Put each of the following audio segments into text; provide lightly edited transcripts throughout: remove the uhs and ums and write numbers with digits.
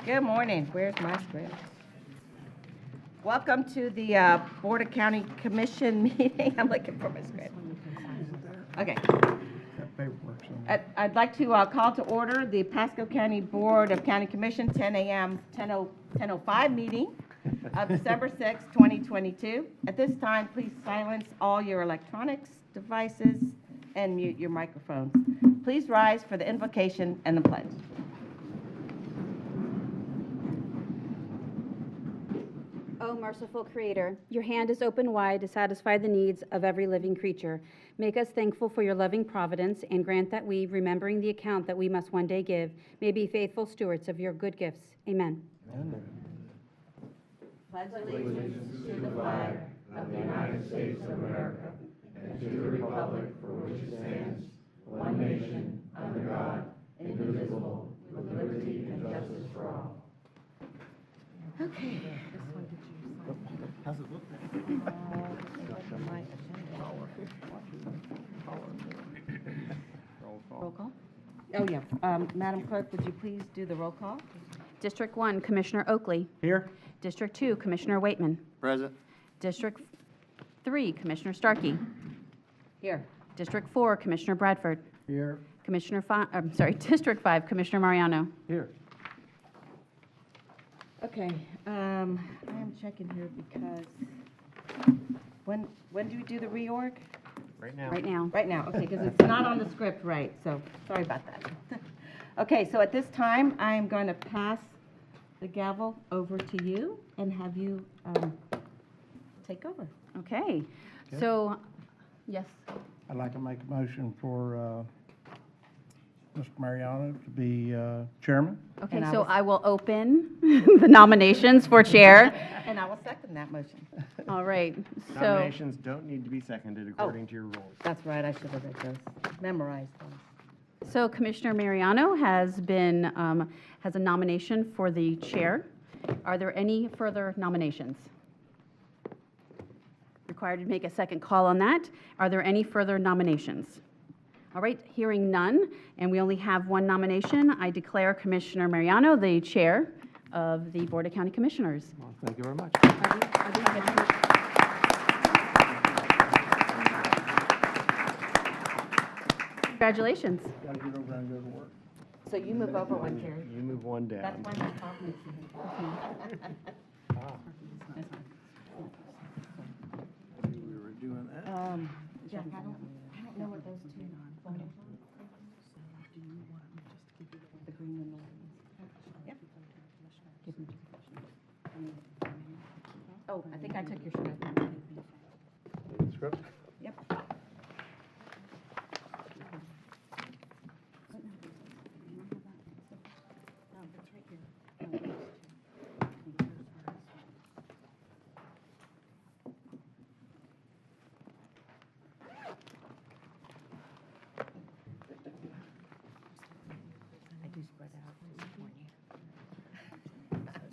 Good morning. Where's my script? Welcome to the Board of County Commission meeting. I'm looking for my script. Okay. I'd like to call to order the Pasco County Board of County Commission 10 a.m. 10:05 meeting of December 6, 2022. At this time, please silence all your electronics devices and mute your microphones. Please rise for the invocation and the pledge. O merciful Creator, your hand is open wide to satisfy the needs of every living creature. Make us thankful for your loving providence and grant that we, remembering the account that we must one day give, may be faithful stewards of your good gifts. Amen. Amen. Pledge allegiance to the flag of the United States of America and to the republic for which it stands, one nation, under God, indivisible, with liberty and justice for all. Okay. How's it look? Roll call? Oh, yeah. Madam Clerk, would you please do the roll call? District 1, Commissioner Oakley. Here. District 2, Commissioner Waitman. Present. District 3, Commissioner Starkey. Here. District 4, Commissioner Bradford. Here. District 5, Commissioner Mariano. Here. Okay, I am checking here because, when do we do the reorg? Right now. Right now. Right now, okay, because it's not on the script right, so sorry about that. Okay, so at this time, I am going to pass the gavel over to you and have you take over. Okay. So, yes. I'd like to make a motion for Mr. Mariano to be chairman. Okay, And I so will- I will open the nominations for chair. And I will second that motion. All right, so, Nominations don't need to be seconded according to your rules. That's right, I should have read those, memorized those. so Commissioner Mariano has been, has a nomination for the chair. Are there any further nominations? Required to make a second call on that. Are there any further nominations? All right, hearing none, and we only have one nomination, I declare Commissioner Mariano the chair of the Board of County Commissioners. Well, thank you very much. Congratulations. Got to get over and go to work. So you move over one, Carrie. You move one That's down. one that's talking to We were doing that. Jack, I don't know what those two photos are. The green and the yep. Give them to the oh, I think I took your script. Script? Yep. I do spread out.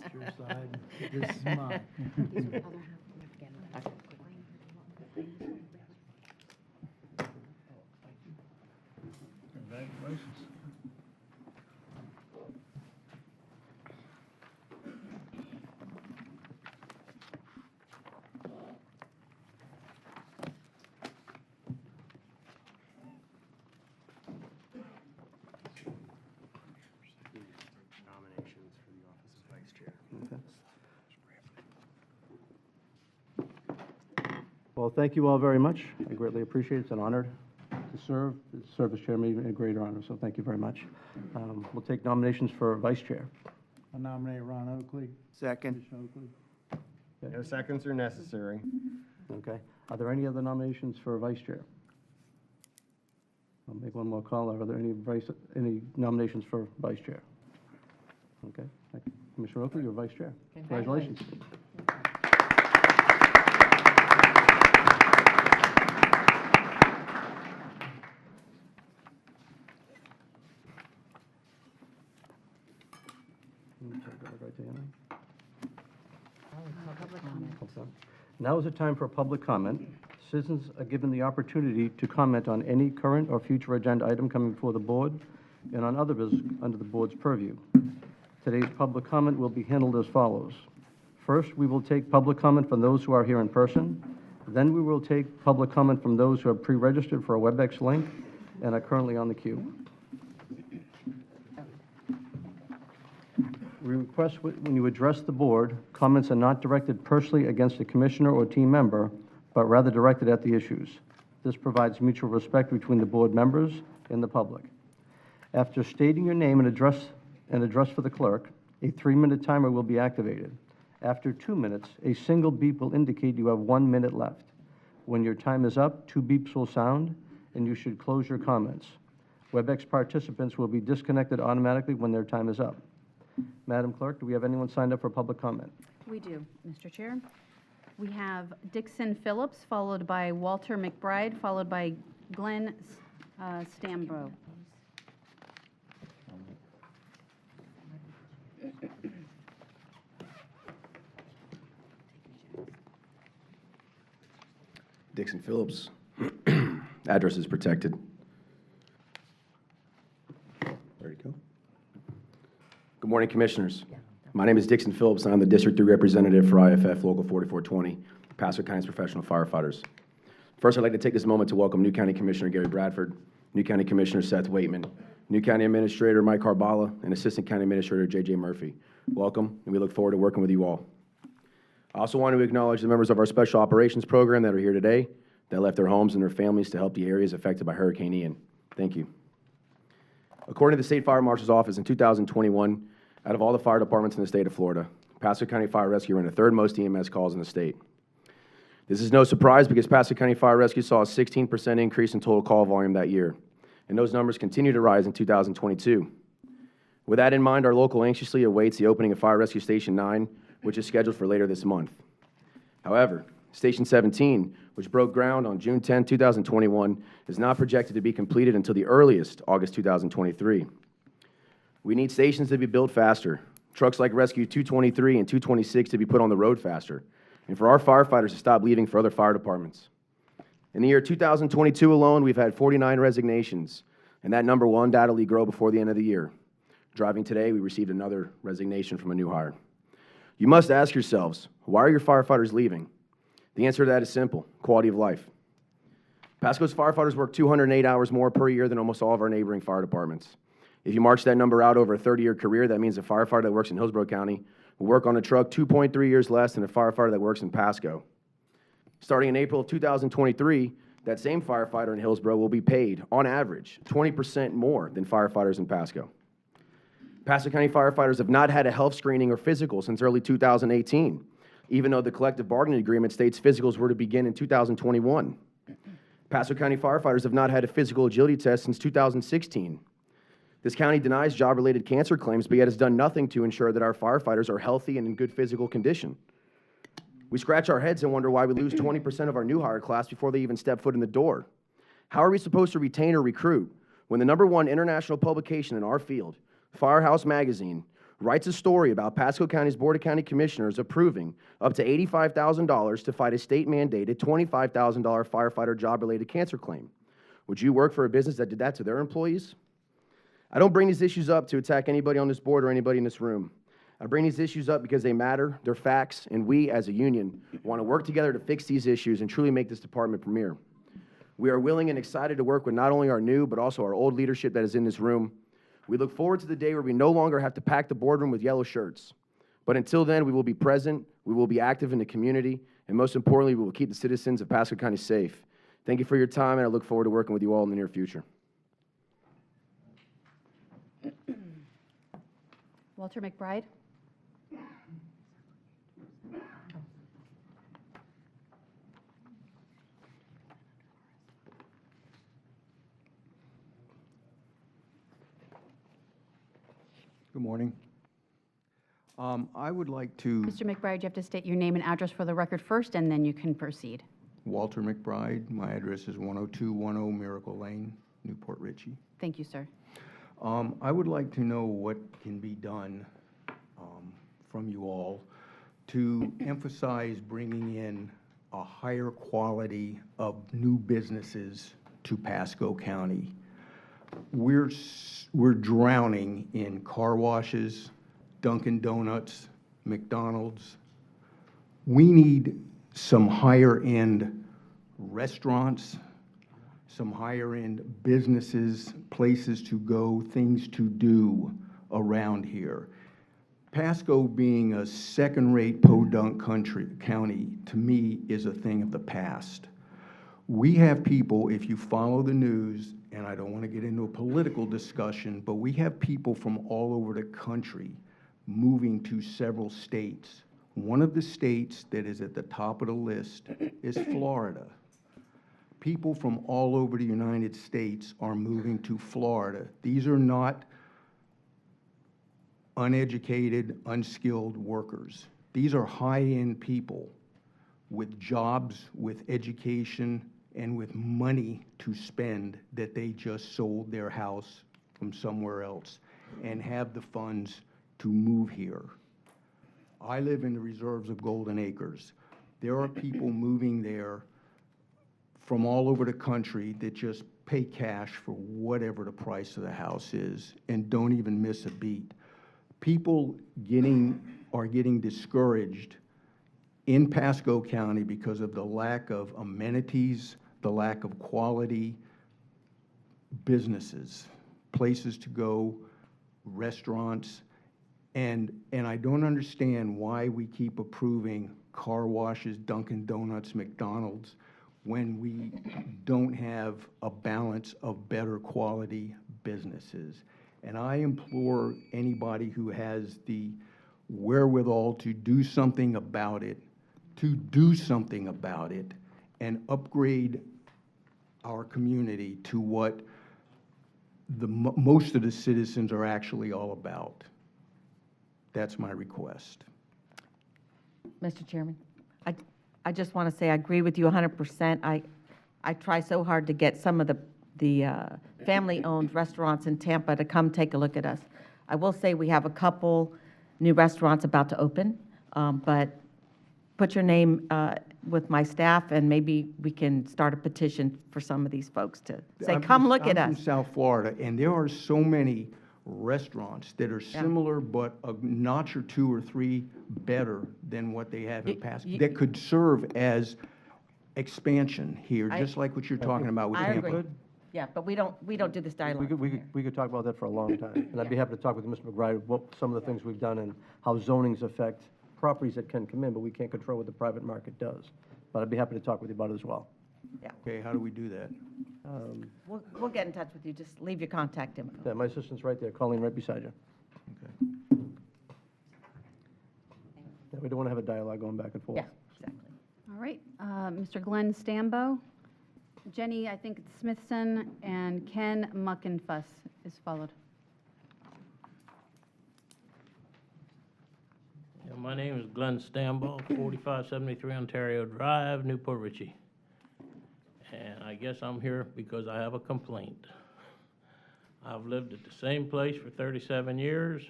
That's your side. This is mine. Congratulations. Nominations for the office of vice chair. Well, thank you all very much. I greatly appreciate it. It's an honor to serve. Serve as chairman, even a greater honor, so thank you very much. We'll take nominations for vice chair. I nominate Ron Oakley. Second. Commissioner Oakley. No seconds are necessary. Okay. Are there any other nominations for vice chair? I'll make one more call. Are there any nominations for vice chair? Okay. Thank you. Commissioner Oakley, you're vice chair. Congratulations. Now is the time for public comment. Citizens are given the opportunity to comment on any current or future agenda item coming before the board and on other business under the board's purview. Today's public comment will be handled as follows. First, we will take public comment from those who are here in person. Then we will take public comment from those who have pre-registered for a WebEx link and are currently on the queue. We request when you address the board, comments are not directed personally against a commissioner or team member, but rather directed at the issues. This provides mutual respect between the board members and the public. After stating your name and address for the clerk, a 3-minute timer will be activated. After 2 minutes, a single beep will indicate you have 1 minute left. When your time is up, 2 beeps will sound, and you should close your comments. WebEx participants will be disconnected automatically when their time is up. Madam Clerk, do we have anyone signed up for public comment? We do, Mr. Chair. We have Dixon Phillips, followed by Walter McBride, followed by Glenn Stambro. Dixon Phillips. Address is protected. There you go. Good morning, Commissioners. My name is Dixon Phillips, and I'm the District 3 Representative for IFF Local 4420, Pasco County's professional firefighters. First, I'd like to take this moment to welcome new County Commissioner Gary Bradford, new County Commissioner Seth Waitman, new County Administrator Mike Harbala, and Assistant County Administrator J.J. Murphy. Welcome, and we look forward to working with you all. I also want to acknowledge the members of our Special Operations Program that are here today, that left their homes and their families to help the areas affected by Hurricane Ian. Thank you. According to the State Fire Marshal's Office in 2021, out of all the fire departments in the state of Florida, Pasco County Fire Rescue ran the 3rd most EMS calls in the state. This is no surprise because Pasco County Fire Rescue saw a 16% increase in total call volume that year, and those numbers continue to rise in 2022. With that in mind, our local anxiously awaits the opening of Fire Rescue Station 9, which is scheduled for later this month. However, Station 17, which broke ground on June 10, 2021, is not projected to be completed until the earliest August 2023. We need stations to be built faster, trucks like Rescue 223 and 226 to be put on the road faster, and for our firefighters to stop leaving for other fire departments. In the year 2022 alone, we've had 49 resignations, and that number will undoubtedly grow before the end of the year. Driving today, we received another resignation from a new hire. You must ask yourselves, why are your firefighters leaving? The answer to that is simple: quality of life. Pasco's firefighters work 208 hours more per year than almost all of our neighboring fire departments. If you march that number out over a 30-year career, that means a firefighter that works in Hillsborough County will work on a truck 2.3 years less than a firefighter that works in Pasco. Starting in April of 2023, that same firefighter in Hillsborough will be paid, on average, 20% more than firefighters in Pasco. Pasco County firefighters have not had a health screening or physical since early 2018, even though the collective bargaining agreement states physicals were to begin in 2021. Pasco County firefighters have not had a physical agility test since 2016. This county denies job-related cancer claims, but yet has done nothing to ensure that our firefighters are healthy and in good physical condition. We scratch our heads and wonder why we lose 20% of our new hire class before they even step foot in the door. How are we supposed to retain or recruit when the #1 international publication in our field, Firehouse Magazine, writes a story about Pasco County's Board of County Commissioners approving up to $85,000 to fight a state-mandated $25,000 firefighter job-related cancer claim? Would you work for a business that did that to their employees? I don't bring these issues up to attack anybody on this board or anybody in this room. I bring these issues up because they matter, they're facts, and we, as a union, want to work together to fix these issues and truly make this department premier. We are willing and excited to work with not only our new, but also our old leadership that is in this room. We look forward to the day where we no longer have to pack the boardroom with yellow shirts. But until then, we will be present, we will be active in the community, and most importantly, we will keep the citizens of Pasco County safe. Thank you for your time, and I look forward to working with you all in the near future. Walter McBride. Good morning. I would like to, Mr. McBride, you have to state your name and address for the record first, and then you can proceed. Walter McBride, my address is 10210 Miracle Lane, Port Richey. Thank you, sir. I would like to know what can be done from you all to emphasize bringing in a higher quality of new businesses to Pasco County. We're drowning in car washes, Dunkin' Donuts, McDonald's. We need some higher-end restaurants, some higher-end businesses, places to go, things to do around here. Pasco being a second-rate podunk county, to me, is a thing of the past. We have people, if you follow the news, and I don't want to get into a political discussion, but we have people from all over the country moving to several states. One of the states that is at the top of the list is Florida. People from all over the United States are moving to Florida. These are not uneducated, unskilled workers. These are high-end people with jobs, with education, and with money to spend that they just sold their house from somewhere else and have the funds to move here. I live in the reserves of Golden Acres. There are people moving there from all over the country that just pay cash for whatever the price of the house is and don't even miss a beat. People are getting discouraged in Pasco County because of the lack of amenities, the lack of quality businesses, places to go, restaurants, and I don't understand why we keep approving car washes, Dunkin' Donuts, McDonald's, when we don't have a balance of better quality businesses. And I implore anybody who has the wherewithal to do something about it, and upgrade our community to what most of the citizens are actually all about. That's my request. Mr. Chairman, I just want to say I agree with you 100%. I try so hard to get some of the family-owned restaurants in Tampa to come take a look at us. I will say we have a couple new restaurants about to open, but put your name with my staff, and maybe we can start a petition for some of these folks to say, come look at I'm us. from South Florida, and there are so many restaurants that are similar, but a notch or two or three better than what they have in Pasco, that could serve as expansion here, just like what you're talking about with I Tampa. agree. Yeah, but we don't do this dialogue. We could talk about that for a long time. And I'd be happy to talk with Mr. McBride, what some of the things we've done and how zonings affect properties that can come in, but we can't control what the private market does. But I'd be happy to talk with you about it as well. Yeah, Okay, how do we do that? we'll get in touch with you. Just leave your contact info. Yeah, my assistant's right there, Colleen, right beside you. Okay. Yeah, we don't want to have a dialogue going back and forth. Yeah, exactly. All right, Mr. Glenn Stambo, Jenny, I think it's Smithson, and Ken Muckenfuss is followed. Yeah, my name is Glenn Stambaugh, 4573 Ontario Drive, Newport Richey. And I guess I'm here because I have a complaint. I've lived at the same place for 37 years.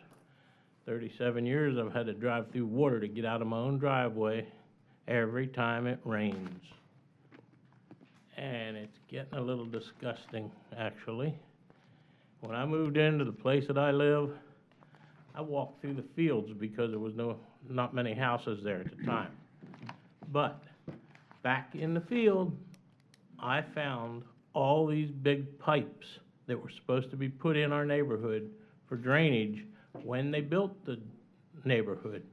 37 years I've had to drive through water to get out of my own driveway every time it rains. And it's getting a little disgusting, actually. When I moved into the place that I live, I walked through the fields because there was not many houses there at the time. But back in the field, I found all these big pipes that were supposed to be put in our neighborhood for drainage when they built the neighborhood.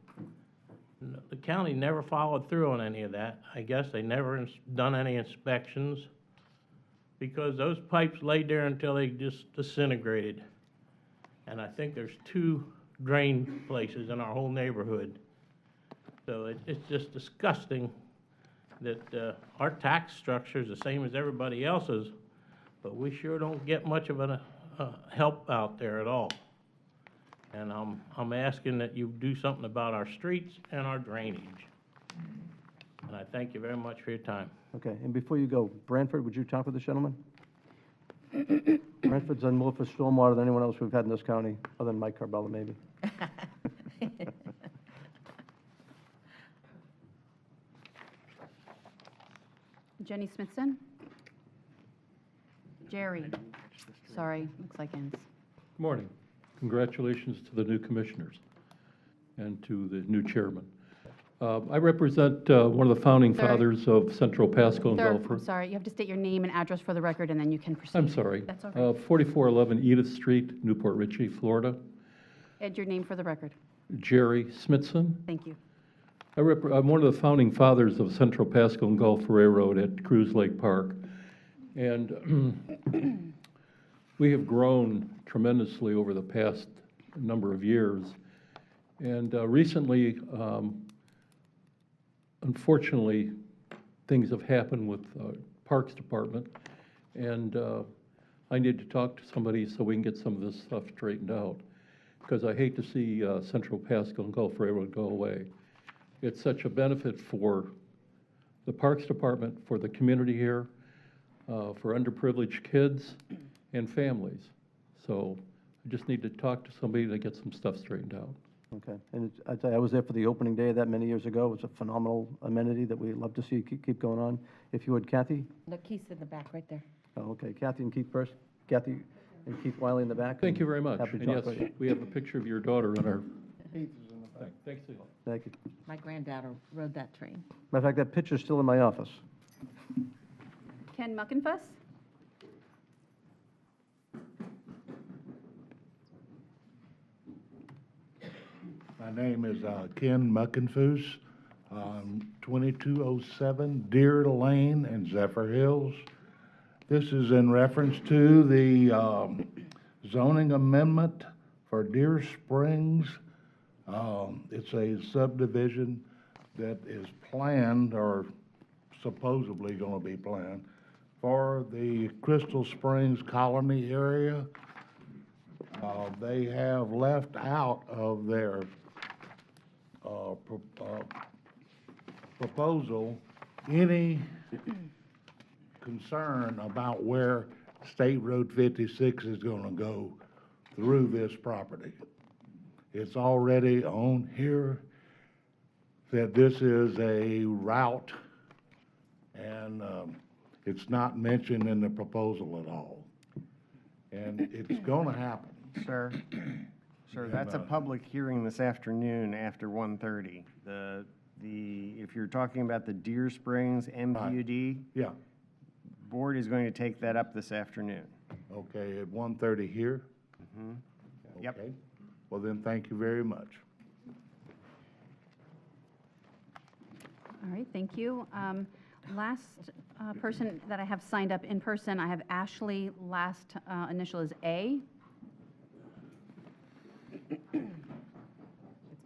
The county never followed through on any of that. I guess they never done any inspections because those pipes laid there until they just disintegrated. And I think there's 2 drain places in our whole neighborhood. So it's just disgusting that our tax structure is the same as everybody else's, but we sure don't get much of a help out there at all. And I'm asking that you do something about our streets and our drainage. And I thank you very much for your time. Okay, and before you go, Branford, would you talk with this gentleman? Branford's done more for stormwater than anyone else we've had in this county, other than Mike Carbella, maybe. Jenny Smithson? Jerry, sorry, looks like ends. Good morning. Congratulations to the new commissioners. and to the new chairman. I represent one of the founding Sir. fathers of Central Pasco and Sir, Gulf. I'm sorry, you have to state your name and address for the record, and then you can proceed. I'm sorry. That's all right. 4411 Edith Street, Newport Richey, Florida. Add your name for the record. Jerry Smithson. Thank you. I'm one of the founding fathers of Central Pasco and Gulf Railroad at Cruise Lake Park. And we have grown tremendously over the past number of years. And recently, unfortunately, things have happened with Parks Department. And I need to talk to somebody so we can get some of this stuff straightened out. Because I hate to see Central Pasco and Gulf Railroad go away. It's such a benefit for the Parks Department, for the community here, for underprivileged kids and families. So I just need to talk to somebody to get some stuff straightened out. Okay, and I tell you, I was there for the opening day of that many years ago. It was a phenomenal amenity that we love to see keep going on. If you would, Kathy? Look, Keith's in the back, right there. Oh, okay, Kathy and Keith first. Kathy and Keith Wiley in the back. Thank you very much. Happy to And talk yes, about it. we have a picture of your daughter in our. Thanks, Leo. Thank you. My granddaughter rode that train. Matter of fact, that picture's still in my office. Ken Muckenfuss? My name is Ken Muckenfoos, 2207 Deer Lane in Zephyr Hills. This is in reference to the zoning amendment for Deer Springs. It's a subdivision that is planned, or supposedly going to be planned, for the Crystal Springs Colony area. They have left out of their proposal any concern about where State Road 56 is going to go through this property. It's already on here that this is a route, and it's not mentioned in the proposal at all. And it's going to happen. Sir, that's a public hearing this afternoon after 1:30. If you're talking about the Deer Springs MPUD, Yeah, board is going to take that up this afternoon. okay, at 1:30 here? Yep. Okay. Well, then, thank you very much. All right, thank you. Last person that I have signed up in person, I have Ashley, last initial is A. It's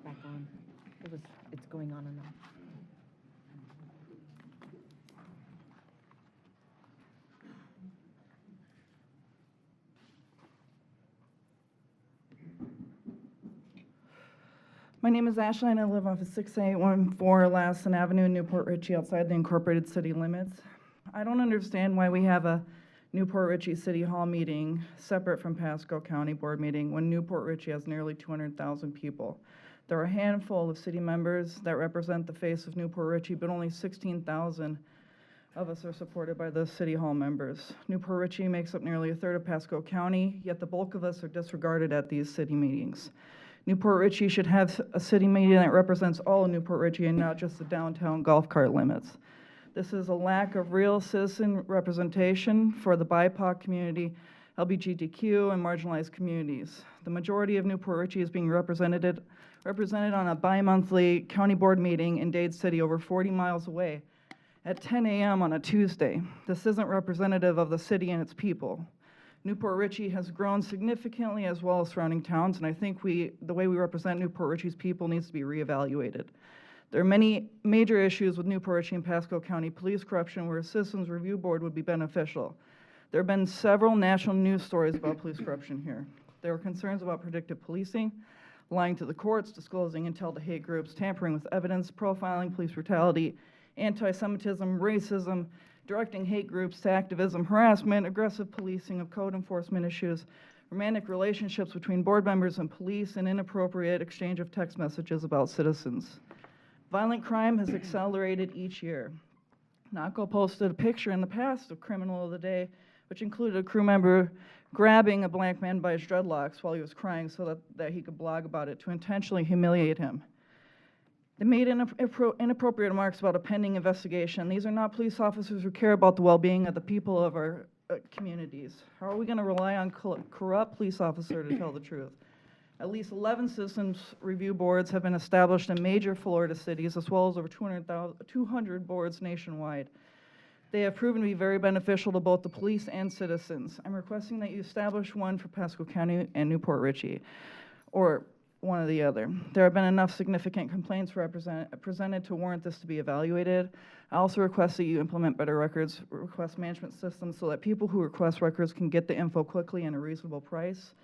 back on. It's going on and on. My name is Ashley, and I live off of 6814 Lassen Avenue in Newport Richey, outside the incorporated city limits. I don't understand why we have a Newport Richey City Hall meeting separate from Pasco County Board meeting when Newport Richey has nearly 200,000 people. There are a handful of city members that represent the face of Newport Richey, but only 16,000 of us are supported by the City Hall members. Newport Richey makes up nearly a third of Pasco County, yet the bulk of us are disregarded at these city meetings. Newport Richey should have a city meeting that represents all of Newport Richey and not just the downtown golf cart limits. This is a lack of real citizen representation for the BIPOC community, LGBTQ, and marginalized communities. The majority of Newport Richey is being represented on a bi-monthly county board meeting in Dade City, over 40 miles away, at 10 a.m. on a Tuesday. This isn't representative of the city and its people. Newport Richey has grown significantly, as well as surrounding towns, and I think the way we represent Newport Richey's people needs to be reevaluated. There are many major issues with Newport Richey and Pasco County police corruption where a citizens review board would be beneficial. There have been several national news stories about police corruption here. There are concerns about predictive policing, lying to the courts, disclosing intel to hate groups, tampering with evidence, profiling, police brutality, anti-Semitism, racism, directing hate groups to activism, harassment, aggressive policing of code enforcement issues, romantic relationships between board members and police, and inappropriate exchange of text messages about citizens. Violent crime has accelerated each year. NACO posted a picture in the past of Criminal of the Day, which included a crew member grabbing a black man by his dreadlocks while he was crying so that he could blog about it to intentionally humiliate him. They made inappropriate remarks about a pending investigation. These are not police officers who care about the well-being of the people of our communities. How are we going to rely on corrupt police officers to tell the truth? At least 11 citizens review boards have been established in major Florida cities, as well as over 200 boards nationwide. They have proven to be very beneficial to both the police and citizens. I'm requesting that you establish one for Pasco County and Port Richey, or one or the other. There have been enough significant complaints presented to warrant this to be evaluated. I also request that you implement better records request management systems so that people who request records can get the info quickly and a reasonable price.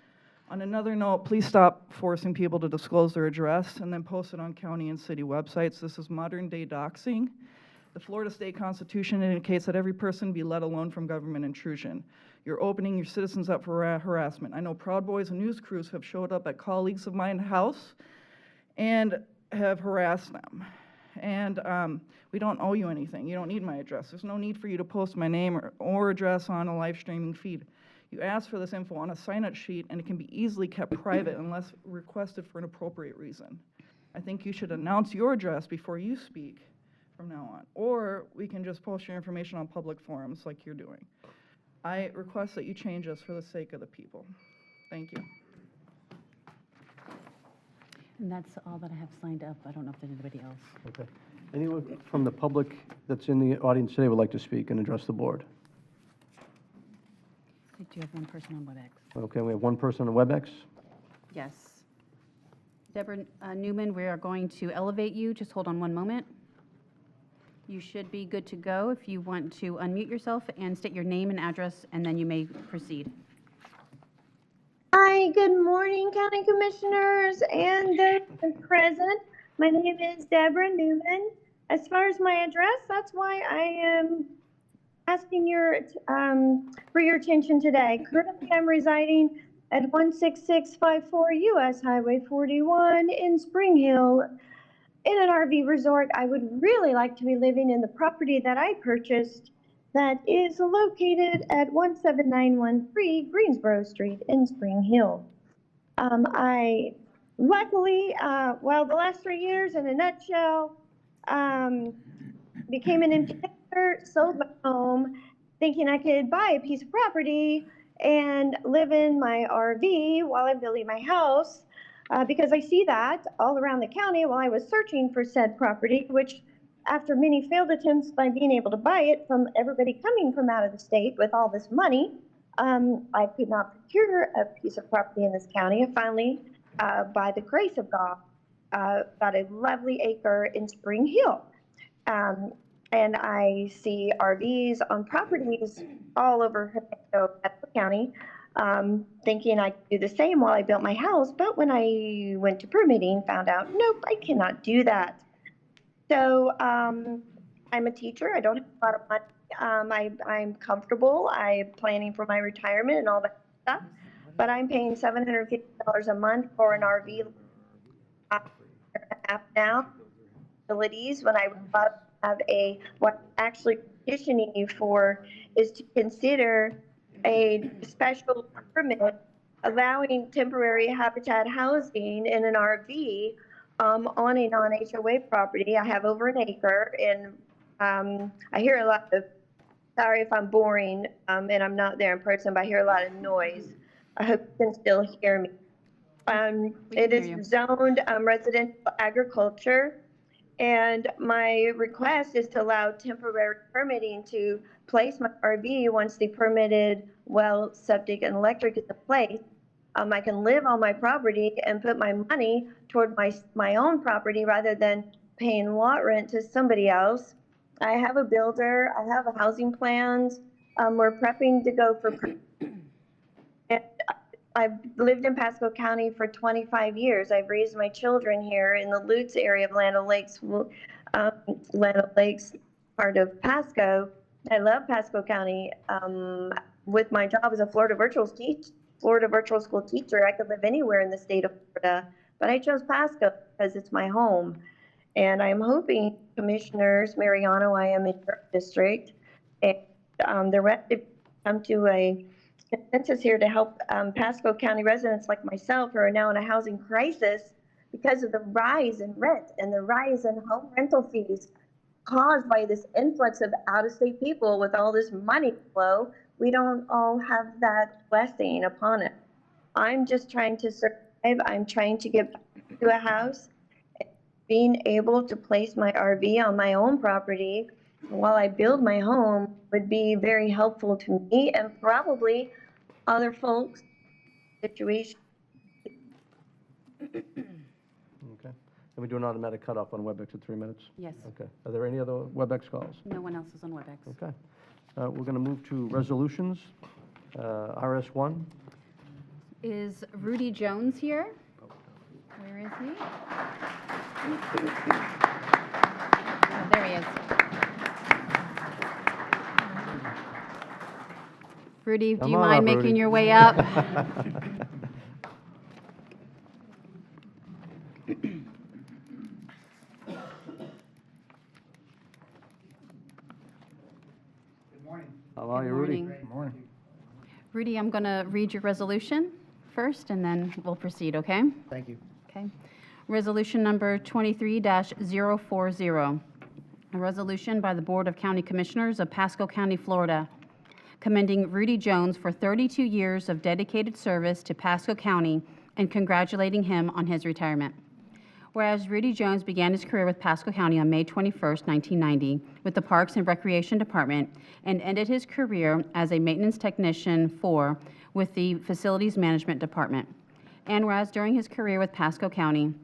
On another note, please stop forcing people to disclose their address and then post it on county and city websites. This is modern-day doxing. The Florida State Constitution indicates that every person be let alone from government intrusion. You're opening your citizens up for harassment. I know Proud Boys and news crews have showed up at colleagues of mine's house and have harassed them. And we don't owe you anything. You don't need my address. There's no need for you to post my name or address on a live streaming feed. You ask for this info on a sign-up sheet, and it can be easily kept private unless requested for an appropriate reason. I think you should announce your address before you speak from now on, or we can just post your information on public forums like you're doing. I request that you change this for the sake of the people. Thank you. And that's all that I have signed up. I don't know if there's anybody else. Okay. Anyone from the public that's in the audience today would like to speak and address the board? I do have one person on WebEx. Okay, we have one person on WebEx. Yes. Deborah Newman, we are going to elevate you. Just hold on one moment. You should be good to go if you want to unmute yourself and state your name and address, and then you may proceed. Hi, good morning, County Commissioners and the present. My name is Deborah Newman. As far as my address, that's why I am asking for your attention today. Currently, I'm residing at 16654 US Highway 41 in Spring Hill in an RV resort. I would really like to be living in the property that I purchased that is located at 17913 Greensboro Street in Spring Hill. I luckily, the last 3 years in a nutshell, became an investor, sold my home, thinking I could buy a piece of property and live in my RV while I'm building my house, because I see that all around the county while I was searching for said property, which after many failed attempts by being able to buy it from everybody coming from out of the state with all this money, I could not procure a piece of property in this county. I finally, by the grace of God, got a lovely acre in Spring Hill. And I see RVs on properties all over Pasco County, thinking I could do the same while I built my house. But when I went to permitting, found out, nope, I cannot do that. So I'm a teacher. I don't have a lot of money. I'm comfortable. I'm planning for my retirement and all that stuff. But I'm paying $750 a month for an RV now. Facilities when I would love to have what I'm actually petitioning you for is to consider a special permit allowing temporary habitat housing in an RV on a non-HOA property. I have over an acre, and I hear a lot of, sorry if I'm boring and I'm not there in person, but I hear a lot of noise. I hope you can still hear me. It is zoned residential agriculture, and my request is to allow temporary permitting to place my RV once the permitted well, septic, and electric is in place. I can live on my property and put my money toward my own property rather than paying lot rent to somebody else. I have a builder. I have a housing plans. We're prepping to go for. And I've lived in Pasco County for 25 years. I've raised my children here in the Lutz area of Land O'Lakes, part of Pasco. I love Pasco County. With my job as a Florida virtual school teacher, I could live anywhere in the state of Florida, but I chose Pasco because it's my home. And I'm hoping, Commissioners, Mariano, I am in your district, and the rest come to consensus here to help Pasco County residents like myself who are now in a housing crisis because of the rise in rent and the rise in home rental fees caused by this influx of out-of-state people with all this money flow. We don't all have that blessing upon it. I'm just trying to survive. I'm trying to get back to a house. Being able to place my RV on my own property while I build my home would be very helpful to me and probably other folks situation. Okay. Can we do an automatic cutoff on WebEx at 3 minutes? Yes. Okay. Are there any other WebEx calls? No one else is on WebEx. Okay. We're going to move to resolutions. RS1. Is Rudy Jones here? Where is he? Oh, there he is. Rudy, do Come you on mind up, making Rudy. your way up? How are Good you, Rudy? morning. Good morning. Rudy, I'm going to read your resolution first, and then we'll proceed, okay? Thank you. Okay. Resolution number 23-040, a resolution by the Board of County Commissioners of Pasco County, Florida, commending Rudy Jones for 32 years of dedicated service to Pasco County and congratulating him on his retirement. Whereas Rudy Jones began his career with Pasco County on May 21st, 1990, with the Parks and Recreation Department, and ended his career as a maintenance technician with the Facilities Management Department. And whereas during his career with Pasco County,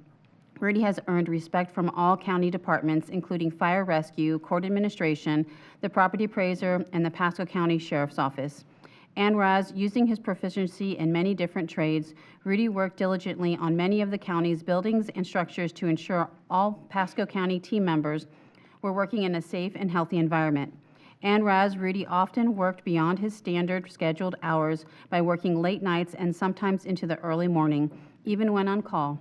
Rudy has earned respect from all county departments, including Fire Rescue, Court Administration, the Property Appraiser, and the Pasco County Sheriff's Office. And whereas, using his proficiency in many different trades, Rudy worked diligently on many of the county's buildings and structures to ensure all Pasco County team members were working in a safe and healthy environment. And whereas Rudy often worked beyond his standard scheduled hours by working late nights and sometimes into the early morning, even when on call,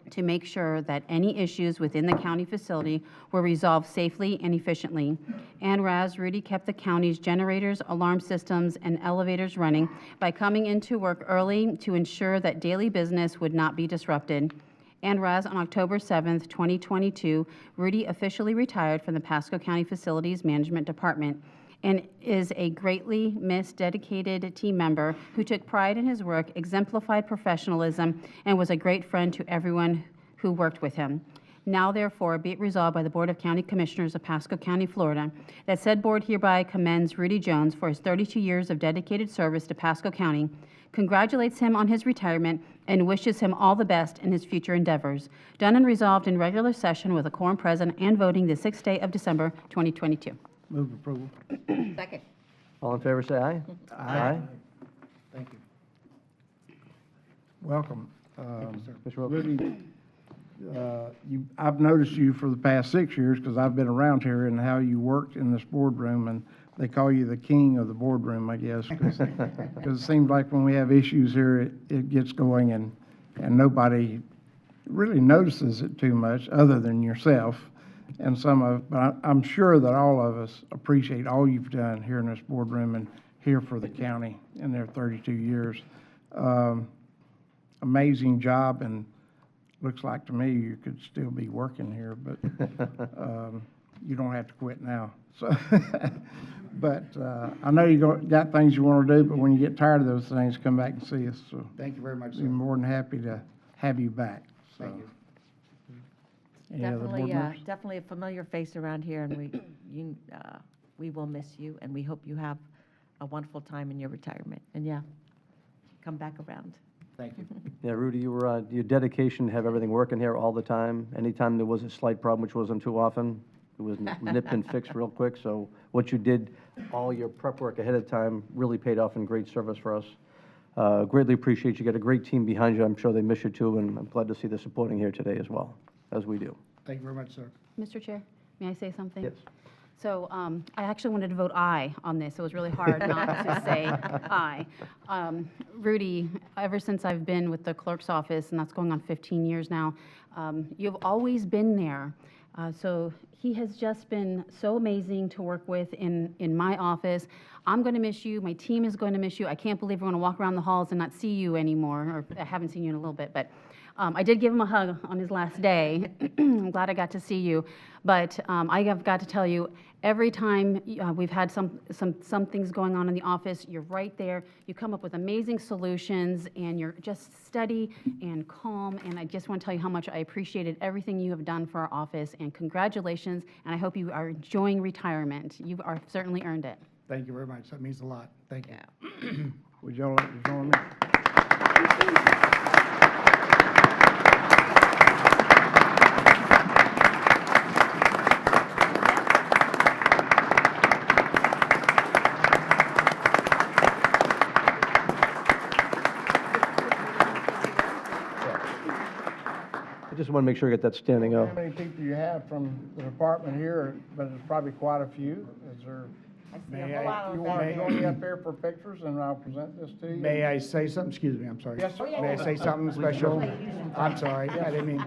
to make sure that any issues within the county facility were resolved safely and efficiently. And whereas Rudy kept the county's generators, alarm systems, and elevators running by coming into work early to ensure that daily business would not be disrupted. And whereas on October 7th, 2022, Rudy officially retired from the Pasco County Facilities Management Department and is a greatly missed, dedicated team member who took pride in his work, exemplified professionalism, and was a great friend to everyone who worked with him. Now, therefore, be it resolved by the Board of County Commissioners of Pasco County, Florida, that said board hereby commends Rudy Jones for his 32 years of dedicated service to Pasco County, congratulates him on his retirement, and wishes him all the best in his future endeavors. Done and resolved in regular session with a quorum present and voting the 6th day of December, 2022. Move approval. Second. All in favor, say aye. Aye. Thank you. Welcome. Mr. Roper. Rudy, I've noticed you for the past 6 years because I've been around here and how you worked in this boardroom, and they call you the king of the boardroom, I guess, because it seems like when we have issues here, it gets going and nobody really notices it too much other than yourself. And but I'm sure that all of us appreciate all you've done here in this boardroom and here for the county in their 32 years. Amazing job, and looks like to me you could still be working here, but you don't have to quit now. So, but I know you got things you want to do, but when you get tired of those things, come back and see us. So Thank you very much, sir. we're more than happy to have you back. So. Thank you. Any other board members? Definitely a familiar face around here, and we will miss you, and we hope you have a wonderful time in your retirement. And yeah, come back around. Thank you. Yeah, Rudy, your dedication to have everything working here all the time. Anytime there was a slight problem, which wasn't too often, it was nipped and fixed real quick. So what you did, all your prep work ahead of time, really paid off in great service for us. Greatly appreciate you. Got a great team behind you. I'm sure they miss you too, and I'm glad to see the supporting here today as well, as we do. Thank you very much, sir. Mr. Chair, may I say something? Yes. So I actually wanted to vote aye on this. It was really hard not to say aye. Rudy, ever since I've been with the clerk's office, and that's going on 15 years now, you've always been there. So he has just been so amazing to work with in my office. I'm going to miss you. My team is going to miss you. I can't believe we're going to walk around the halls and not see you anymore, or I haven't seen you in a little bit, but I did give him a hug on his last day. I'm glad I got to see you. But I have got to tell you, every time we've had some things going on in the office, you're right there. You come up with amazing solutions, and you're just steady and calm. And I just want to tell you how much I appreciated everything you have done for our office. And congratulations, and I hope you are enjoying retirement. You are certainly earned it. Thank you very much. That means a lot. Thank you. Would y'all like to join me? I just want to make sure I get that standing How up. many people you have from the department here, but it's probably quite a few. Is there, I see May a whole lot I- of you them. want to join me up here for pictures and I'll present this to you? May I say something? Excuse me, I'm sorry. Yes, sir. May I say something special? I'm sorry, I didn't mean,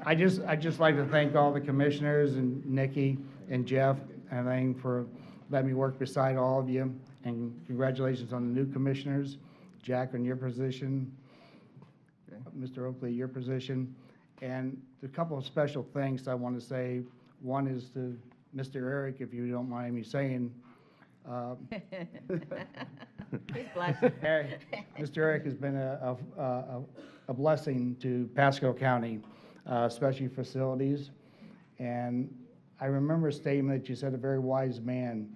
I'd just like to thank all the commissioners and Nikki and Jeff and everything for letting me work beside all of you. And congratulations on the new commissioners. Jack, on your position. Mr. Oakley, your position. And a couple of special thanks I want to say. One is to Mr. Eric, if you don't mind me saying. He's blushing. Mr. Eric has been a blessing to Pasco County, especially facilities. And I remember a statement that you said, a very wise man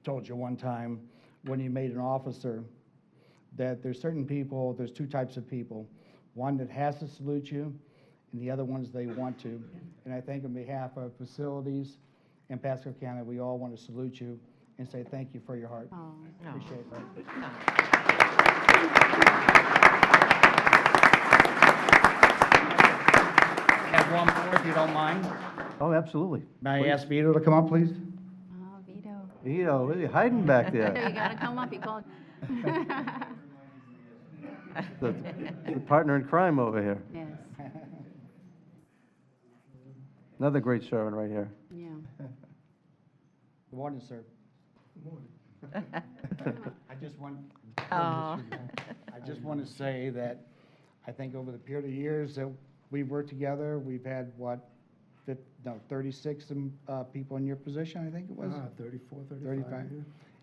told you one time when you made an officer, that there's certain people, there's two types of people. One that has to salute you, and the other ones they want to. And I think on behalf of facilities in Pasco County, we all want to salute you and say thank you for your heart. Oh. Appreciate that. Have one more, if you don't mind. Oh, absolutely. May I ask Vito to come up, please? Oh, Vito. Vito, what are you hiding back You there? got to come up. He called. The partner in crime over here. Yes, Another great servant right here. yeah. Good morning, sir. I just want, Aw. I just want to say that I think over the period of years that we've worked together, we've had, what, 36 people in your position, I think it was? 34, 35.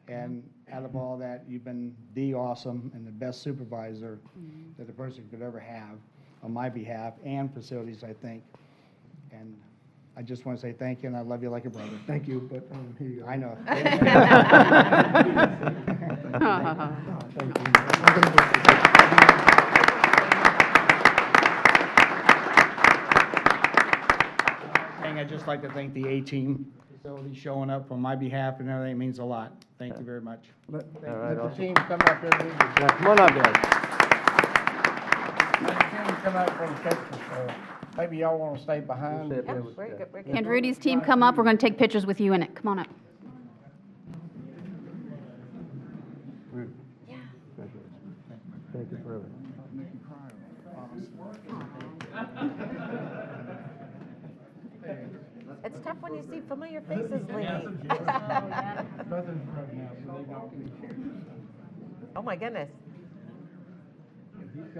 And out of all that, you've been the awesome and the best supervisor that a person could ever have on my behalf and facilities, I think. And I just want to say thank you, and I love you like a brother. Thank you, but here you go. I know. And I'd just like to thank the A-team facility showing up on my behalf and everything. It means a lot. Thank you very much. Let All right, the awesome. team come up here, please. Yeah, come on up, guys. Let the team come up for the pictures, so maybe y'all want to stay behind. Stay up here Yep, with- we're yeah. good, we're good. And Rudy's team, come up. We're going to take pictures with you in it. Come on up. Thank you for everything. It's tough when you see familiar faces leaving. Oh, my goodness. Good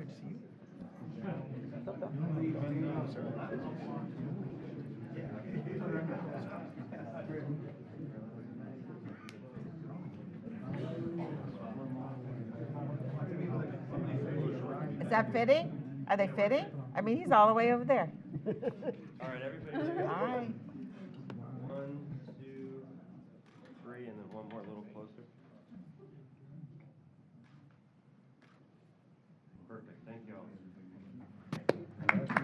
to see you. Is that fitting? Are they fitting? I mean, he's all the way over there. All right, everybody. All right. 1, 2, 3, and then one more a little closer. Perfect, thank you all.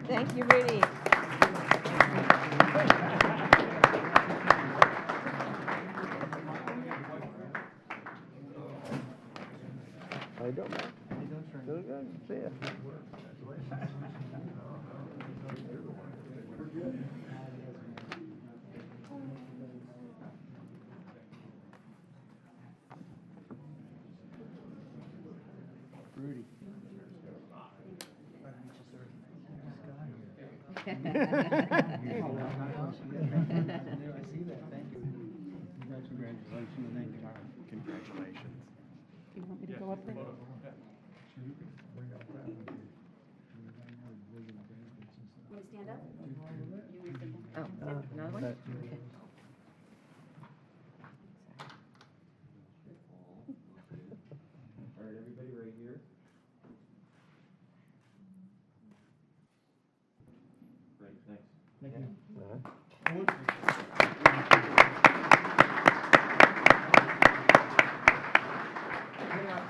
Thank you, Rudy. How you doing, man? Doing good. See ya. Rudy. Congratulations. You want me to go up there? Want to stand up? Oh, another one? Okay. All right, everybody right here. Great, thanks. Can I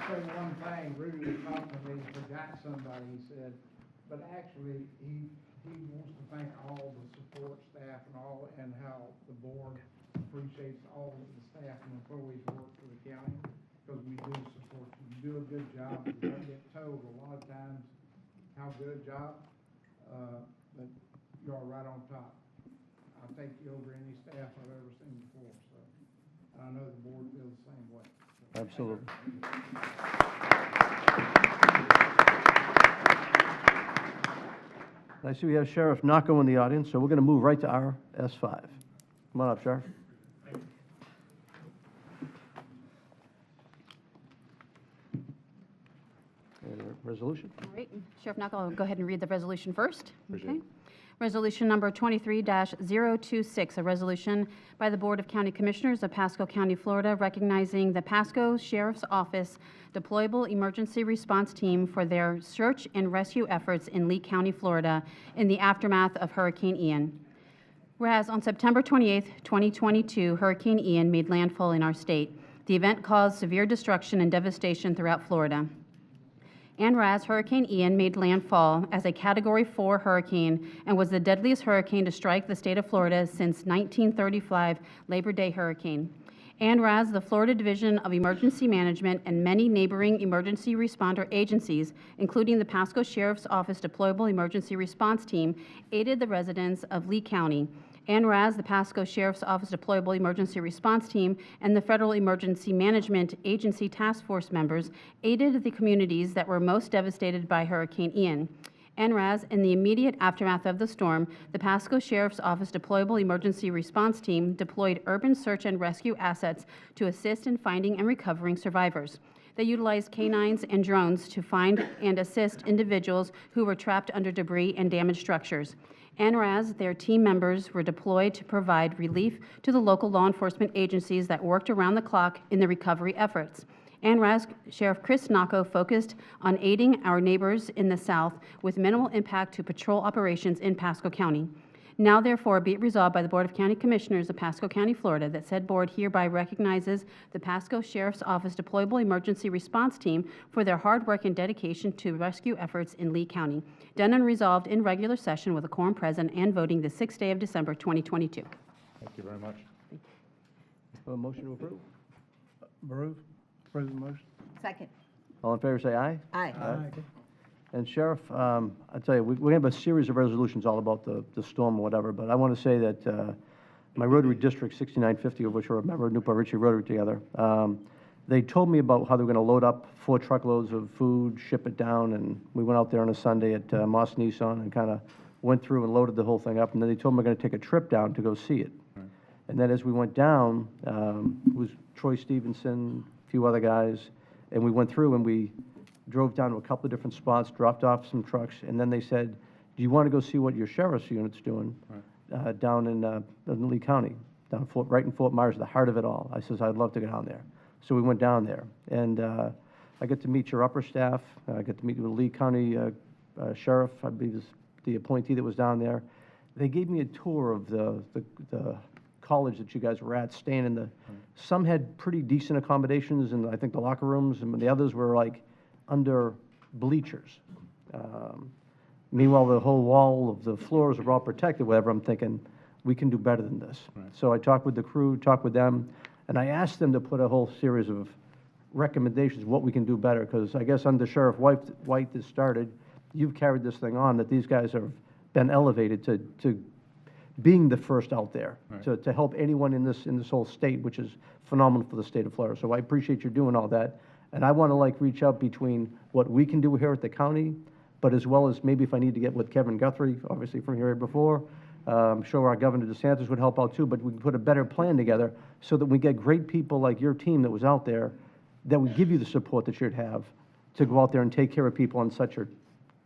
say one thing? Rudy was talking to me, forgot somebody, he said, but actually, he wants to thank all the support staff and how the board appreciates all of the staff and employees who work for the county, because we do support you. You do a good job, you don't get told a lot of times how good a job, but you are right on top. I take you over any staff I've ever seen before, so, and I know the board feels the same way. So, Absolutely. I see we have Sheriff Naco in the audience, so we're going to move right to our S5. Come on up, Sheriff. Resolution? All right, Sheriff Knuckle, I'll go ahead and read the resolution first. Okay. Resolution number 23-026, a resolution by the Board of County Commissioners of Pasco County, Florida, recognizing the Pasco Sheriff's Office Deployable Emergency Response Team for their search and rescue efforts in Lee County, Florida, in the aftermath of Hurricane Ian. Whereas on September 28, 2022, Hurricane Ian made landfall in our state. The event caused severe destruction and devastation throughout Florida. And whereas Hurricane Ian made landfall as a Category 4 hurricane and was the deadliest hurricane to strike the state of Florida since 1935 Labor Day hurricane. And whereas the Florida Division of Emergency Management and many neighboring emergency responder agencies, including the Pasco Sheriff's Office Deployable Emergency Response Team, aided the residents of Lee County. And whereas the Pasco Sheriff's Office Deployable Emergency Response Team and the Federal Emergency Management Agency Task Force members aided the communities that were most devastated by Hurricane Ian. And whereas in the immediate aftermath of the storm, the Pasco Sheriff's Office Deployable Emergency Response Team deployed urban search and rescue assets to assist in finding and recovering survivors. They utilized canines and drones to find and assist individuals who were trapped under debris and damaged structures. And whereas their team members were deployed to provide relief to the local law enforcement agencies that worked around the clock in the recovery efforts. And whereas Sheriff Chris Naco focused on aiding our neighbors in the south with minimal impact to patrol operations in Pasco County. Now therefore be it resolved by the Board of County Commissioners of Pasco County, Florida, that said board hereby recognizes the Pasco Sheriff's Office Deployable Emergency Response Team for their hard work and dedication to rescue efforts in Lee County. Done and resolved in regular session with a quorum present and voting the 6th day of December, 2022. Thank you very much. A motion to approve? Approve the motion. Second. All in favor, say aye. Aye. And Sheriff, I tell you, we have a series of resolutions all about the storm or whatever, but I want to say that my Rotary District 6950, of which we're a member of Newport Richey Rotary together, they told me about how they were going to load up 4 truckloads of food, ship it down, and we went out there on a Sunday at Moss Nissan and kind of went through and loaded the whole thing up, and then they told me we're going to take a trip down to go see it. And then as we went down, it was Troy Stevenson, a few other guys, and we went through and we drove down to a couple of different spots, dropped off some trucks, and then they said, do you want to go see what your sheriff's unit's doing down in Lee County, right in Fort Myers, the heart of it all? I says, I'd love to go down there. So we went down there, and I got to meet your upper staff. I got to meet with the Lee County Sheriff, I believe is the appointee that was down there. They gave me a tour of the college that you guys were at, staying in the, some had pretty decent accommodations in, I think, the locker rooms, and the others were like under bleachers. Meanwhile, the whole wall of the floors were all protected, whatever. I'm thinking, we can do better than this. So I talked with the crew, talked with them, and I asked them to put a whole series of recommendations, what we can do better, because I guess under Sheriff White that started, you've carried this thing on, that these guys have been elevated to being the first out there, to help anyone in this whole state, which is phenomenal for the state of Florida. So I appreciate you doing all that. And I want to reach out between what we can do here at the county, but as well as maybe if I need to get with Kevin Guthrie, obviously from here before, I'm sure our Governor DeSantis would help out too, but we can put a better plan together so that we get great people like your team that was out there that would give you the support that you'd have to go out there and take care of people in such a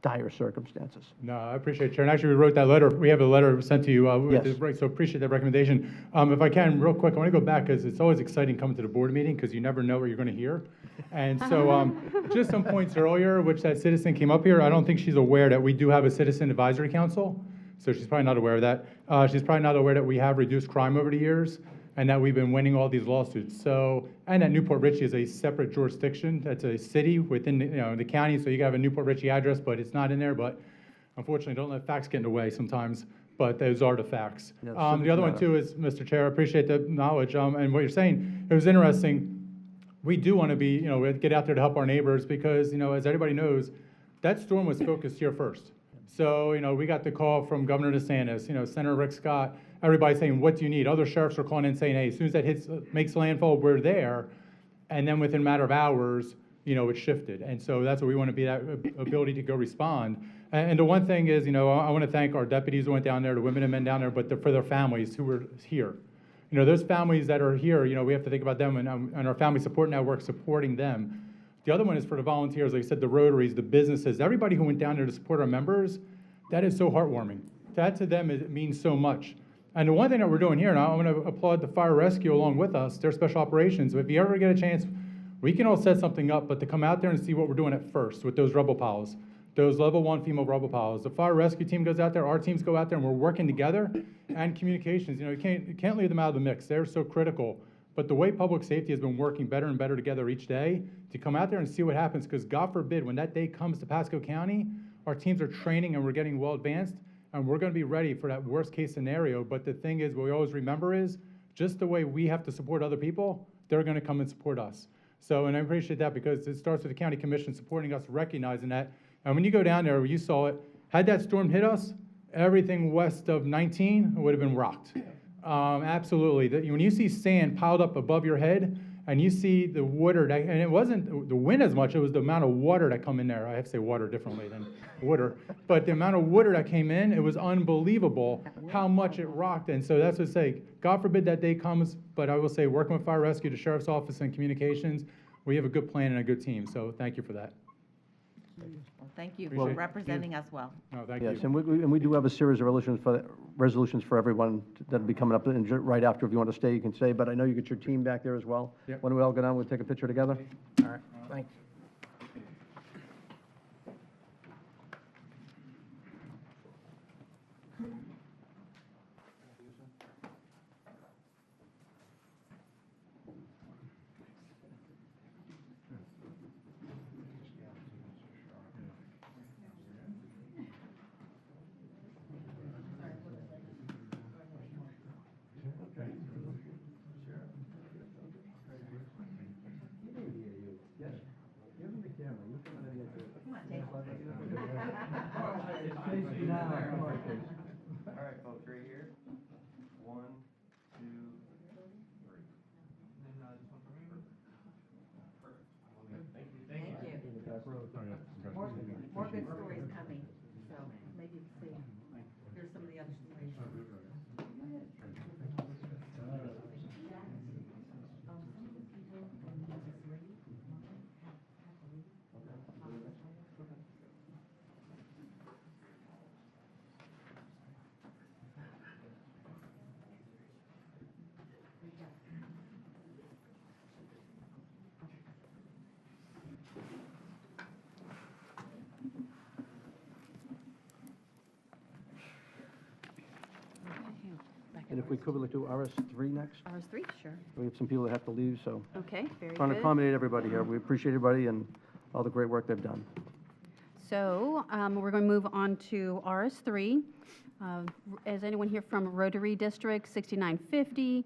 dire circumstances. No, I appreciate it, Chair. And actually, we wrote that letter. We have a letter sent to you. Yes. So appreciate that recommendation. If I can, real quick, I want to go back because it's always exciting coming to the board meeting because you never know what you're going to hear. And so just some points earlier, which that citizen came up here. I don't think she's aware that we do have a Citizen Advisory Council. So she's probably not aware of that. She's probably not aware that we have reduced crime over the years and that we've been winning all these lawsuits. So, and that Newport Richey is a separate jurisdiction. That's a city within the county. So you can have a Newport Richey address, but it's not in there. But unfortunately, don't let facts get in the way sometimes. But those are the facts. Yeah, The other one too is, Mr. Chair, I appreciate the knowledge and what you're saying. It was interesting. We do want to be, get out there to help our neighbors because, as everybody knows, that storm was focused here first. So, we got the call from Governor DeSantis, Senator Rick Scott, everybody saying, what do you need? Other sheriffs are calling in saying, hey, as soon as that makes landfall, we're there. And then within a matter of hours, it shifted. And so that's what we want to be, that ability to go respond. And the one thing is, I want to thank our deputies who went down there, the women and men down there, but for their families who were here. Those families that are here, we have to think about them and our family support network supporting them. The other one is for the volunteers, like I said, the Rotaries, the businesses, everybody who went down there to support our members. That is so heartwarming. That to them, it means so much. And the one thing that we're doing here, and I want to applaud the fire rescue along with us, their special operations. If you ever get a chance, we can all set something up, but to come out there and see what we're doing at first with those rubble piles, those level 1 female rubble piles. The fire rescue team goes out there, our teams go out there, and we're working together. And communications, you can't leave them out of the mix. They're so critical. But the way public safety has been working better and better together each day, to come out there and see what happens, because God forbid, when that day comes to Pasco County, our teams are training and we're getting well advanced, and we're going to be ready for that worst case scenario. But the thing is, what we always remember is, just the way we have to support other people, they're going to come and support us. So, and I appreciate that because it starts with the county commission supporting us, recognizing that. And when you go down there, you saw it, had that storm hit us, everything west of 19 would have been rocked. Absolutely. When you see sand piled up above your head and you see the water, and it wasn't the wind as much, it was the amount of water that come in there. I have to say water differently than water. But the amount of water that came in, it was unbelievable how much it rocked. And so that's what I say, God forbid that day comes, but I will say working with fire rescue, the sheriff's office, and communications, we have a good plan and a good team. So thank you for that. Well, thank you for Appreciate it. representing us well. No, thank Yes, you. and we do have a series of resolutions for everyone that'll be coming up, and right after, if you want to stay, you can stay, but I know you get your team back there as well. Yep. When we all go down, we'll take a picture together. All right, thanks. All right, folks, right here. 1, 2, 3. Thank you. More good stories coming, so maybe you can see, here's some of the other stories. And if we could, we'd like to do RS3 next. RS3, sure. We have some people that have to leave, so Okay, very trying to good. accommodate everybody here. We appreciate everybody and all the great work they've done. So we're going to move on to RS3. Is anyone here from Rotary District 6950?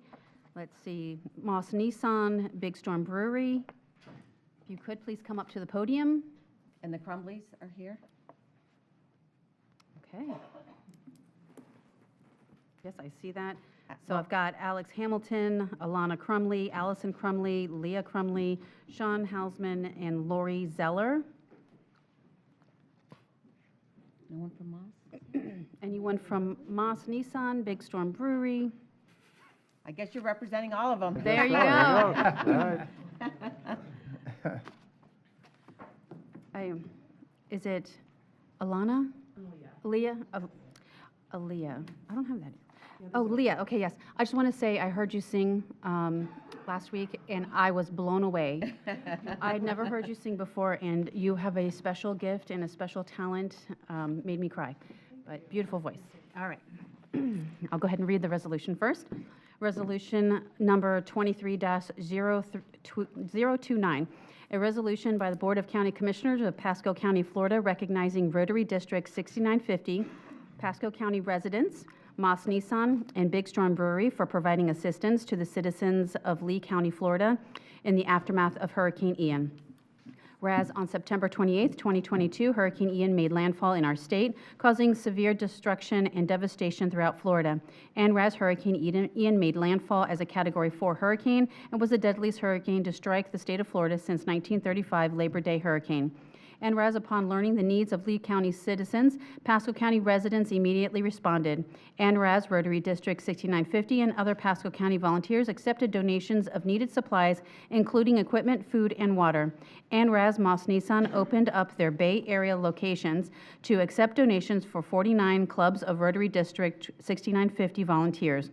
Let's see, Moss Nissan, Big Storm Brewery. If you could, please come up to the podium. And the Crumblies are here? Okay. Yes, I see that. So I've got Alex Hamilton, Alana Crumley, Allison Crumley, Leah Crumley, Sean Hausman, and Lori Zeller. No one from Moss? Anyone from Moss Nissan, Big Storm Brewery? I guess you're representing all of them. There you go. All right. Is it Alana? Leah? Aaliyah. I don't have that. Oh, Leah, okay, yes. I just want to say, I heard you sing last week, and I was blown away. I had never heard you sing before, and you have a special gift and a special talent, made me cry. But beautiful voice. All right. I'll go ahead and read the resolution first. Resolution number 23-029, a resolution by the Board of County Commissioners of Pasco County, Florida, recognizing Rotary District 6950, Pasco County residents, Moss Nissan, and Big Storm Brewery for providing assistance to the citizens of Lee County, Florida, in the aftermath of Hurricane Ian. Whereas on September 28, 2022, Hurricane Ian made landfall in our state, causing severe destruction and devastation throughout Florida. And whereas Hurricane Ian made landfall as a Category 4 hurricane and was the deadliest hurricane to strike the state of Florida since 1935 Labor Day hurricane. And whereas upon learning the needs of Lee County citizens, Pasco County residents immediately responded. And whereas Rotary District 6950 and other Pasco County volunteers accepted donations of needed supplies, including equipment, food, and water. And whereas Moss Nissan opened up their Bay Area locations to accept donations for 49 clubs of Rotary District 6950 volunteers.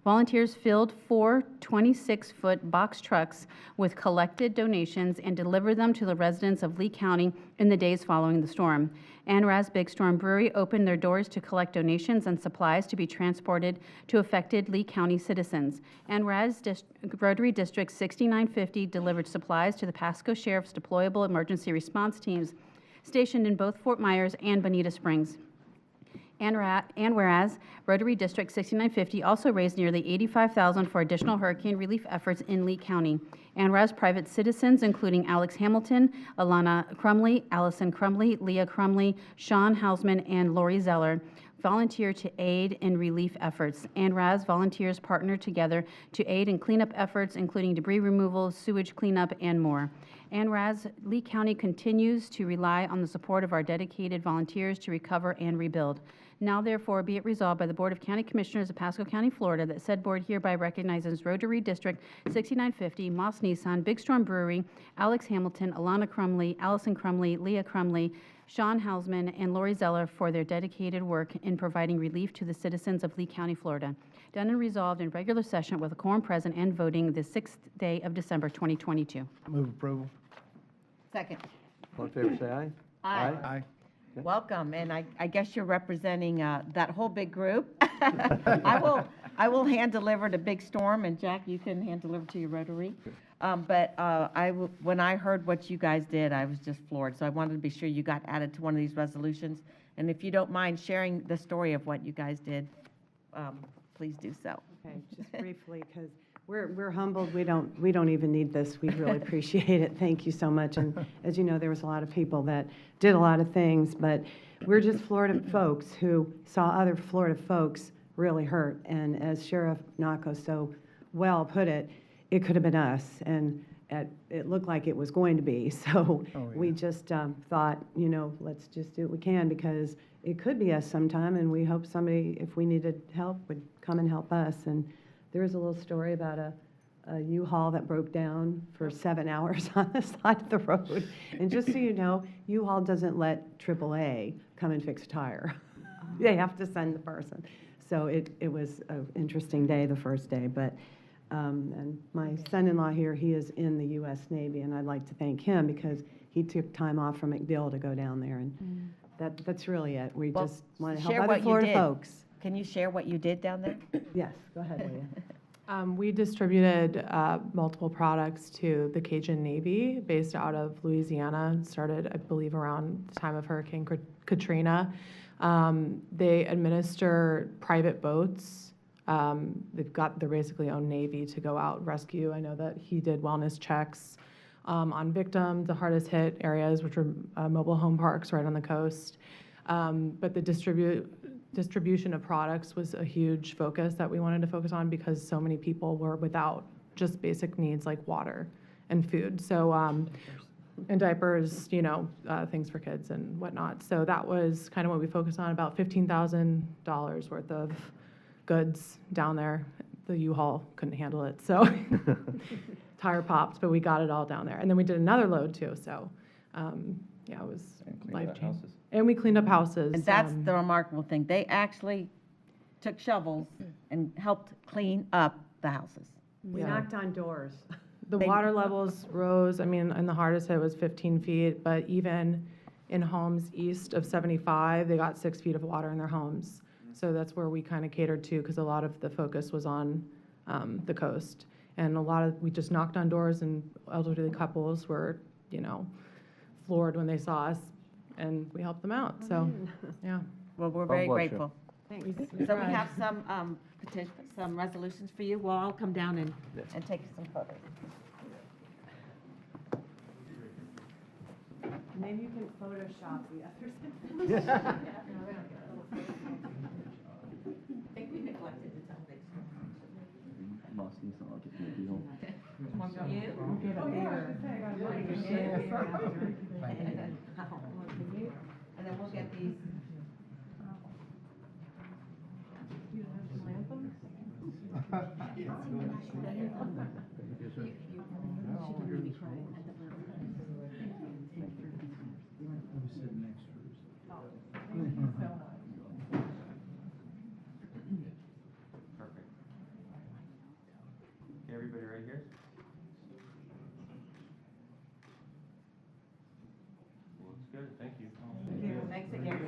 Volunteers filled 4 26-foot box trucks with collected donations and delivered them to the residents of Lee County in the days following the storm. And whereas Big Storm Brewery opened their doors to collect donations and supplies to be transported to affected Lee County citizens. And whereas Rotary District 6950 delivered supplies to the Pasco Sheriff's deployable emergency response teams stationed in both Fort Myers and Bonita Springs. And whereas Rotary District 6950 also raised nearly $85,000 for additional hurricane relief efforts in Lee County. And whereas private citizens, including Alex Hamilton, Alana Crumley, Allison Crumley, Leah Crumley, Sean Hausman, and Lori Zeller, volunteer to aid in relief efforts. And whereas volunteers partner together to aid in cleanup efforts, including debris removal, sewage cleanup, and more. And whereas Lee County continues to rely on the support of our dedicated volunteers to recover and rebuild. Now therefore be it resolved by the Board of County Commissioners of Pasco County, Florida, that said board hereby recognizes Rotary District 6950, Moss Nissan, Big Storm Brewery, Alex Hamilton, Alana Crumley, Allison Crumley, Leah Crumley, Sean Hausman, and Lori Zeller for their dedicated work in providing relief to the citizens of Lee County, Florida. Done and resolved in regular session with a quorum present and voting the 6th day of December 2022. Move approval. Second. All in favor, say aye. Aye. Welcome, and I guess you're representing that whole big group. I will hand deliver to Big Storm, and Jack, you can hand deliver to your Rotary. When I heard what you guys did, I was just floored, so I wanted to be sure you got added to one of these resolutions. And if you don't mind sharing the story of what you guys did, please do so. Okay, just briefly, because we're humbled. We don't even need this. We really appreciate it. Thank you so much. And as you know, there was a lot of people that did a lot of things, but we're just Florida folks who saw other Florida folks really hurt. And as Sheriff Nako so well put it, it could have been us, and it looked like it was going to be. So we just thought, let's just do what we can, because it could be us sometime, and we hope somebody, if we needed help, would come and help us. And there was a little story about a U-Haul that broke down for 7 hours on the side of the road. And just so you know, U-Haul doesn't let AAA come and fix a tire. They have to send the person. So it was an interesting day, the first day. But and my son-in-law here, he is in the U.S. Navy, and I'd like to thank him because he took time off from MacDill to go down there. And that's really it. We just want to help Share other what you Florida did. folks. Can you share what you did down there? Yes, go ahead, Leah. We distributed multiple products to the Cajun Navy based out of Louisiana. It started, I believe, around the time of Hurricane Katrina. They administer private boats. They've got their basically own Navy to go out rescue. I know that he did wellness checks on victims, the hardest hit areas, which are mobile home parks right on the coast. But the distribution of products was a huge focus that we wanted to focus on because so many people were without just basic needs like water and food. So And diapers, things for kids and whatnot. So that was kind of what we focused on, about $15,000 worth of goods down there. The U-Haul couldn't handle it, so tire popped, but we got it all down there. And then we did another load too, so, yeah, it was life-changing. And we cleaned up houses. And that's the remarkable thing. They actually took shovels and helped clean up the houses. We Yeah. knocked on doors. The water levels rose, and the hardest hit was 15 feet, but even in homes east of 75, they got 6 feet of water in their homes. So that's where we kind of catered to, because a lot of the focus was on the coast. And we just knocked on doors, and elderly couples were, floored when they saw us, and we helped them out, so, yeah. Well, we're God very bless you. grateful. Thanks. So we have some resolutions for you. We'll all come down and take some photos. Maybe you can Photoshop the others. I think we neglected to tell big One for you. And then we'll get these. Everybody right here? Looks good, thank you. Thanks again.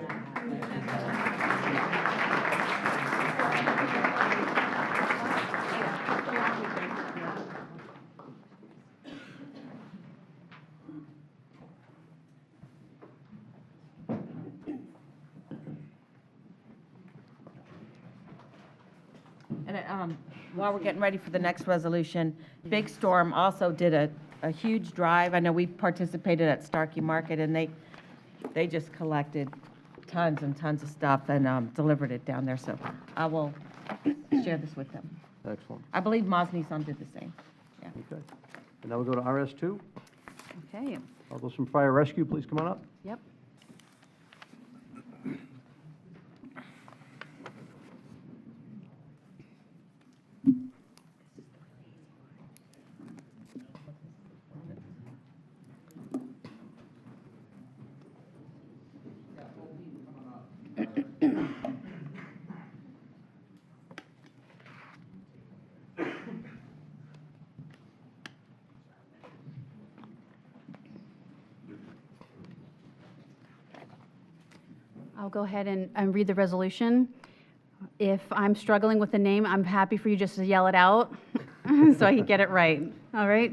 And while we're getting ready for the next resolution, Big Storm also did a huge drive. I know we participated at Starkey Market, and they just collected tons and tons of stuff and delivered it down there. So I will share this with them. Excellent. I believe Mosney Sun did the same. Yeah. Okay. And now we go to RS2. Okay, All those from Fire Rescue, please come on up. yep. I'll go ahead and read the resolution. If I'm struggling with the name, I'm happy for you just to yell it out so I can get it right. All right?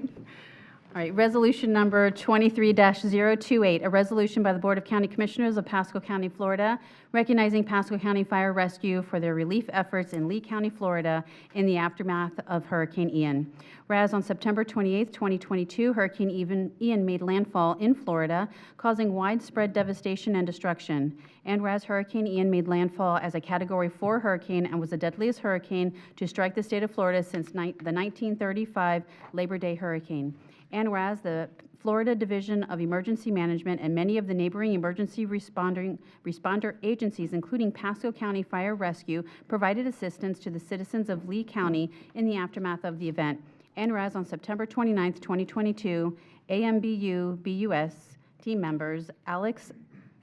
All right, resolution number 23-028, a resolution by the Board of County Commissioners of Pasco County, Florida, recognizing Pasco County Fire Rescue for their relief efforts in Lee County, Florida, in the aftermath of Hurricane Ian. Whereas on September 28, 2022, Hurricane Ian made landfall in Florida, causing widespread devastation and destruction. And whereas Hurricane Ian made landfall as a Category 4 hurricane and was the deadliest hurricane to strike the state of Florida since the 1935 Labor Day hurricane. And whereas the Florida Division of Emergency Management and many of the neighboring emergency responder agencies, including Pasco County Fire Rescue, provided assistance to the citizens of Lee County in the aftermath of the event. And whereas on September 29, 2022, AMBU BUS team members Alex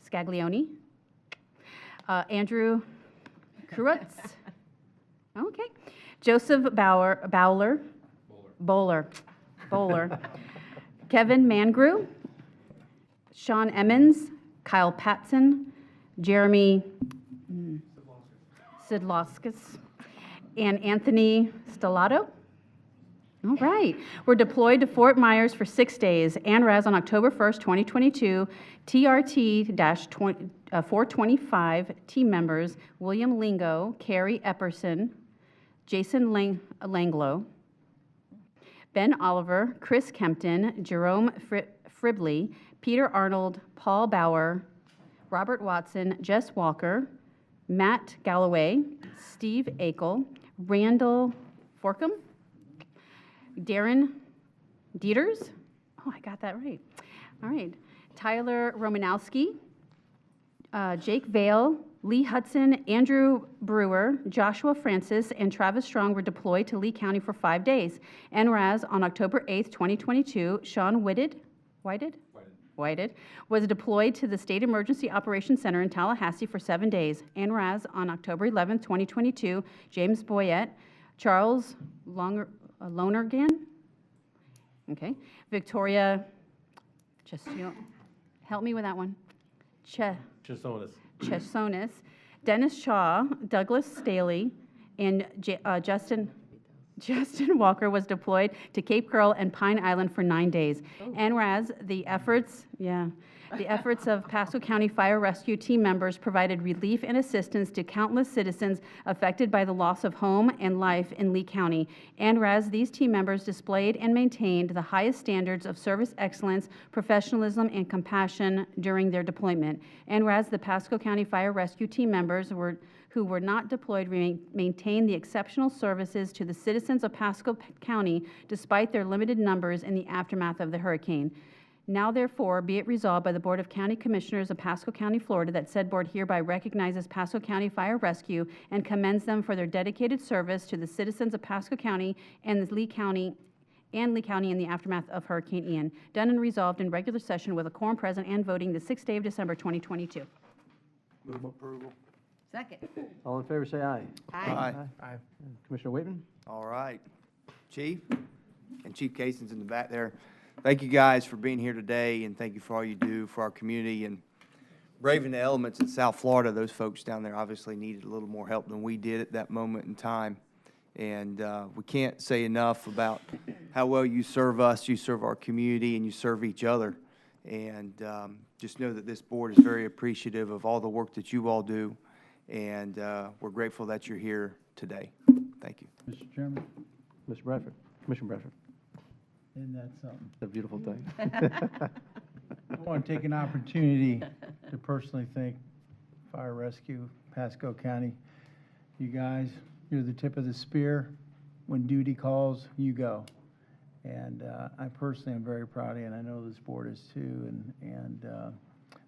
Scaglione, Andrew Krutz, okay, Joseph Bowler, Kevin Mangrew, Sean Emmons, Kyle Patson, Jeremy Sidloskas, and Anthony Stellato. All right. We're deployed to Fort Myers for 6 days. And whereas on October 1st, 2022, TRT-425 team members William Lingo, Carrie Epperson, Jason Langlo, Ben Oliver, Chris Kempton, Jerome Fribley, Peter Arnold, Paul Bauer, Robert Watson, Jess Walker, Matt Galloway, Steve Akel, Randall Forkham, Darren Dieters, oh, I got that right, All right. Tyler Romanowski, Jake Vale, Lee Hudson, Andrew Brewer, Joshua Francis, and Travis Strong were deployed to Lee County for 5 days. And whereas on October 8th, 2022, Sean Whited was deployed to the State Emergency Operations Center in Tallahassee for 7 days. And whereas on October 11th, 2022, James Boyette, Charles Lonergan, okay, Victoria, just, help me with that one. Chesonis, Dennis Shaw, Douglas Staley, and Justin Walker was deployed to Cape Coral and Pine Island for 9 days. And whereas the efforts of Pasco County Fire Rescue team members provided relief and assistance to countless citizens affected by the loss of home and life in Lee County. And whereas these team members displayed and maintained the highest standards of service excellence, professionalism, and compassion during their deployment. And whereas the Pasco County Fire Rescue team members who were not deployed maintained the exceptional services to the citizens of Pasco County despite their limited numbers in the aftermath of the hurricane. Now therefore, be it resolved by the Board of County Commissioners of Pasco County, Florida, that said board hereby recognizes Pasco County Fire Rescue and commends them for their dedicated service to the citizens of Pasco County and Lee County in the aftermath of Hurricane Ian. Done and resolved in regular session with a quorum present and voting the 6th day of December, 2022. Move approval. Second. All in favor, say aye. Aye. Aye. Commissioner Waitman? All right. Chief, and Chief Cason's in the back there. Thank you guys for being here today, and thank you for all you do for our community and braving the elements in South Florida. Those folks down there obviously needed a little more help than we did at that moment in time. And we can't say enough about how well you serve us, you serve our community, and you serve each other. And just know that this board is very appreciative of all the work that you all do, and we're grateful that you're here today. Thank you. Mr. Chairman, Mr. Bradford? Commissioner Bradford? isn't that something? It's a beautiful thing. I want to take an opportunity to personally thank Fire Rescue, Pasco County. You guys, you're the tip of the spear. When duty calls, you go. And I personally am very proud of you, and I know this board is too, and I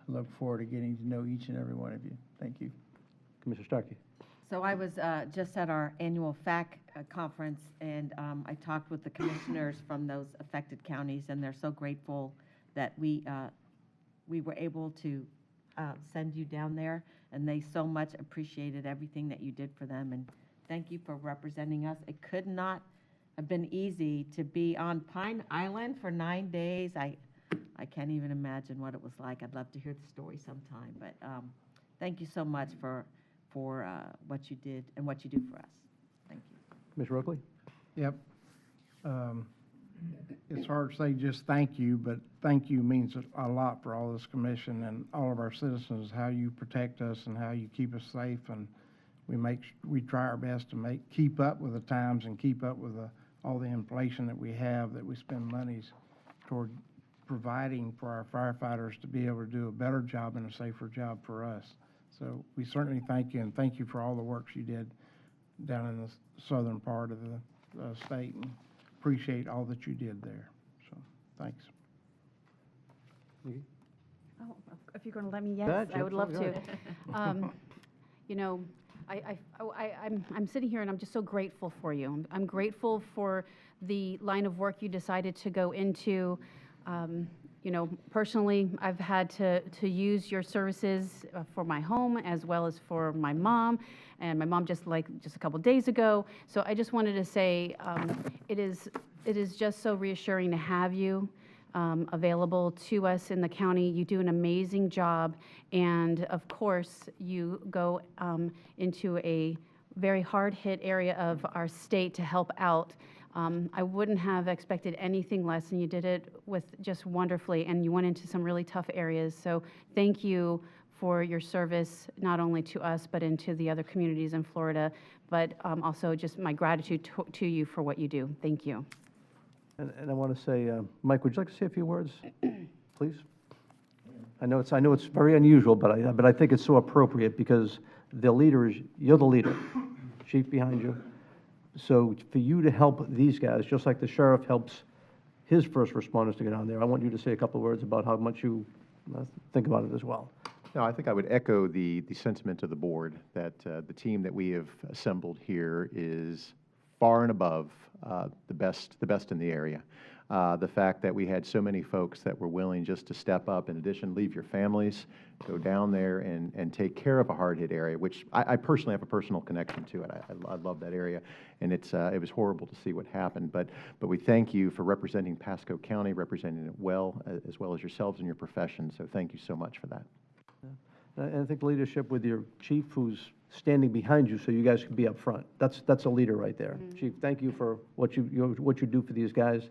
look forward to getting to know each and every one of you. Thank you. Commissioner Starkey? So I was just at our annual FAC conference, and I talked with the commissioners from those affected counties, and they're so grateful that we were able to send you down there, and they so much appreciated everything that you did for them, and thank you for representing us. It could not have been easy to be on Pine Island for 9 days. I can't even imagine what it was like. I'd love to hear the story sometime, but thank you so much for what you did and what you do for us. Thank you. Commissioner Oakley? Yep. It's hard to say just thank you, but thank you means a lot for all this commission and all of our citizens, how you protect us and how you keep us safe, and we try our best to keep up with the times and keep up with all the inflation that we have, that we spend monies toward providing for our firefighters to be able to do a better job and a safer job for us. So we certainly thank you, and thank you for all the work you did down in the southern part of the state, and appreciate all that you did there. So, thanks. Oh, if you're going to let me, yes, Go ahead, I would Chip. love Go to. ahead. You know, I'm sitting here and I'm just so grateful for you. I'm grateful for the line of work you decided to go into. You know, personally, I've had to use your services for my home as well as for my mom, and my mom just a couple days ago. So I just wanted to say it is just so reassuring to have you available to us in the county. You do an amazing job, and of course, you go into a very hard-hit area of our state to help out. I wouldn't have expected anything less, and you did it with just wonderfully, and you went into some really tough areas. So thank you for your service, not only to us, but into the other communities in Florida, but also just my gratitude to you for what you do. Thank you. And I want to say, Mike, would you like to say a few words, please? I know it's very unusual, but I think it's so appropriate because you're the leader, chief behind you. So for you to help these guys, just like the sheriff helps his first responders to get on there. I want you to say a couple of words about how much you think about it as well. No, I think I would echo the sentiment of the board that the team that we have assembled here is far and above the best in the area. The fact that we had so many folks that were willing just to step up, in addition, leave your families, go down there and take care of a hard-hit area, which I personally have a personal connection to it. I love that area, and it was horrible to see what happened. But we thank you for representing Pasco County, representing it well, as well as yourselves and your profession. So thank you so much for that. And I think leadership with your chief who's standing behind you so you guys can be up front. That's a leader right there. Chief, thank you for what you do for these guys.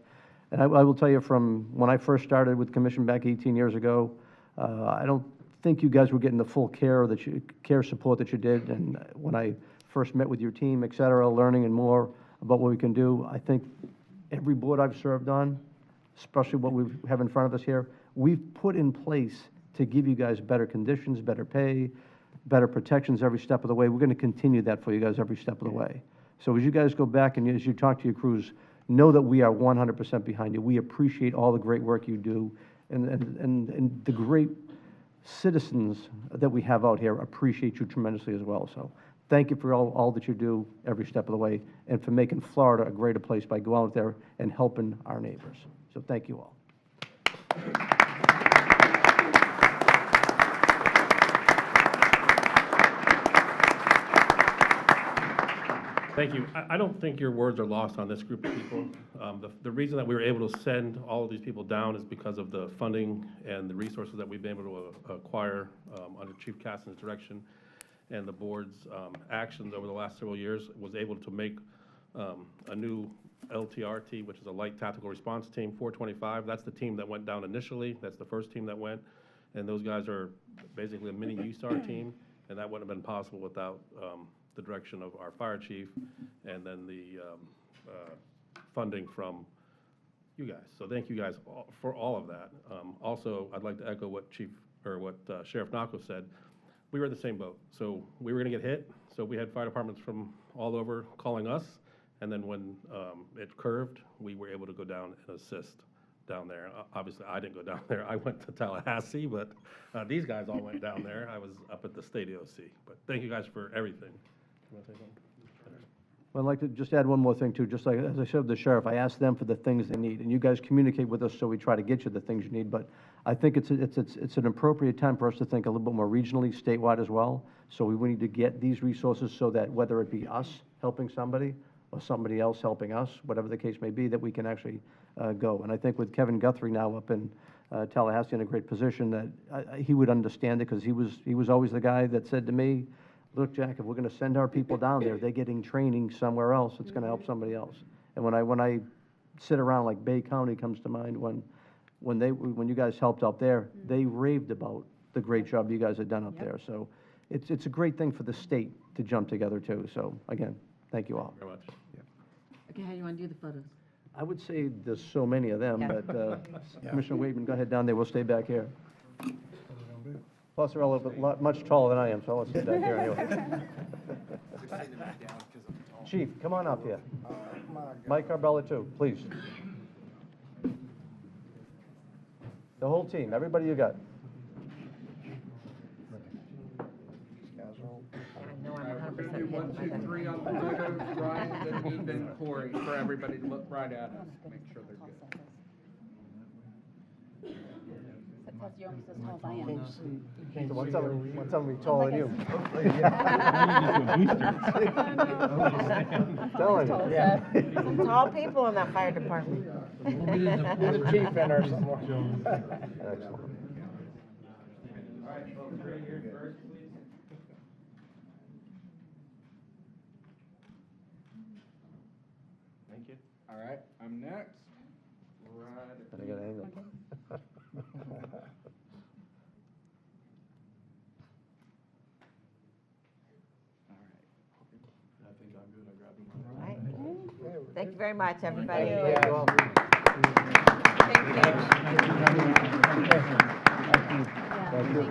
And I will tell you, from when I first started with commission back 18 years ago, I don't think you guys were getting the full care support that you did. And when I first met with your team, et cetera, learning and more about what we can do, I think every board I've served on, especially what we have in front of us here, we've put in place to give you guys better conditions, better pay, better protections every step of the way. We're going to continue that for you guys every step of the way. So as you guys go back and as you talk to your crews, know that we are 100% behind you. We appreciate all the great work you do, and the great citizens that we have out here appreciate you tremendously as well. So thank you for all that you do every step of the way, and for making Florida a greater place by going out there and helping our neighbors. So thank you all. Thank you. I don't think your words are lost on this group of people. The reason that we were able to send all of these people down is because of the funding and the resources that we've been able to acquire under Chief Caston's direction, and the board's actions over the last several years was able to make a new LTRT, which is a Light Tactical Response Team, 425. That's the team that went down initially. That's the first team that went. And those guys are basically a mini USAR team, and that wouldn't have been possible without the direction of our fire chief, and then the funding from you guys. So thank you guys for all of that. Also, I'd like to echo what Sheriff Nako said. We were in the same boat. So we were going to get hit. So we had fire departments from all over calling us. And then when it curved, we were able to go down and assist down there. Obviously, I didn't go down there. I went to Tallahassee, but these guys all went down there. I was up at the state EOC. But thank you guys for everything. You want to say something? Well, I'd like to just add one more thing, too. Just like, as I said with the sheriff, I asked them for the things they need, and you guys communicate with us, so we try to get you the things you need. But I think it's an appropriate time for us to think a little bit more regionally, statewide as well. So we need to get these resources so that whether it be us helping somebody or somebody else helping us, whatever the case may be, that we can actually go. And I think with Kevin Guthrie now up in Tallahassee in a great position, that he would understand it, because he was always the guy that said to me, look, Jack, if we're going to send our people down there, they're getting training somewhere else. It's going to help somebody else. And when I sit around, like Bay County comes to mind, when you guys helped out there, they raved about the great job you guys had done up there. So it's a great thing for the state to jump together too. So again, thank you all. Very much. Okay, how do you want to do the photos? I would say there's so many of them, but Commissioner Waitman, go ahead down there. We'll stay back here. Plus, they're all much taller than I am, so let's sit back here anyway. Chief, come on up here. Mike Carbella, too, please. The whole team, everybody you got. We're going to do 1, 2, 3 on the photos, Ryan, then me, then Corey, for everybody to look right at us, make sure they're good. You're almost as tall as I am. So want somebody taller than you. Telling you. Yeah. Some tall people in that fire department. We're the chief in or something. Excellent. All right, folks, right here first, please. Thank you. All right, I'm next. I got an angle. Thank you very much, everybody. Thank you all. Thank you.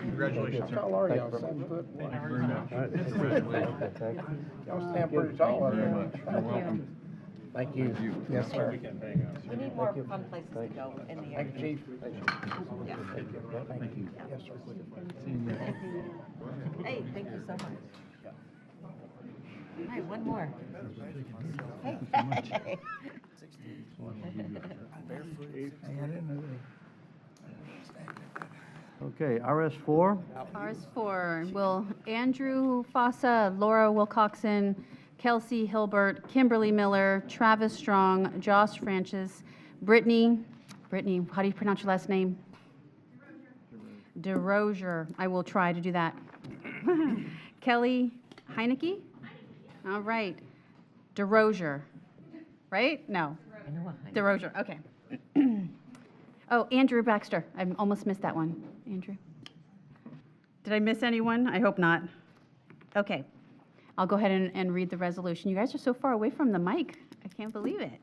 Congratulations, sir. How tall are y'all? 7 foot? Thank you very much. Y'all stand pretty tall. Thank you very much. You're welcome. Thank you. Yes, sir. We need more fun places to go in the area. Thank you, Chief. Yeah. Thank you. Yes, sir. Hey, thank you so much. All right, one more. Hey. Hey, I didn't know Okay, RS4, RS4, will Andrew Fossa, Laura Wilcoxon, Kelsey Hilbert, Kimberly Miller, Travis Strong, Josh Francis, Brittany, how do you pronounce your last name? DeRozier. I will try to do that. Kelly Heineke? All right. DeRozier, right? No. DeRozier, okay. Oh, Andrew Baxter. I almost missed that one. Andrew. Did I miss anyone? I hope not. Okay. I'll go ahead and read the resolution. You guys are so far away from the mic. I can't believe it.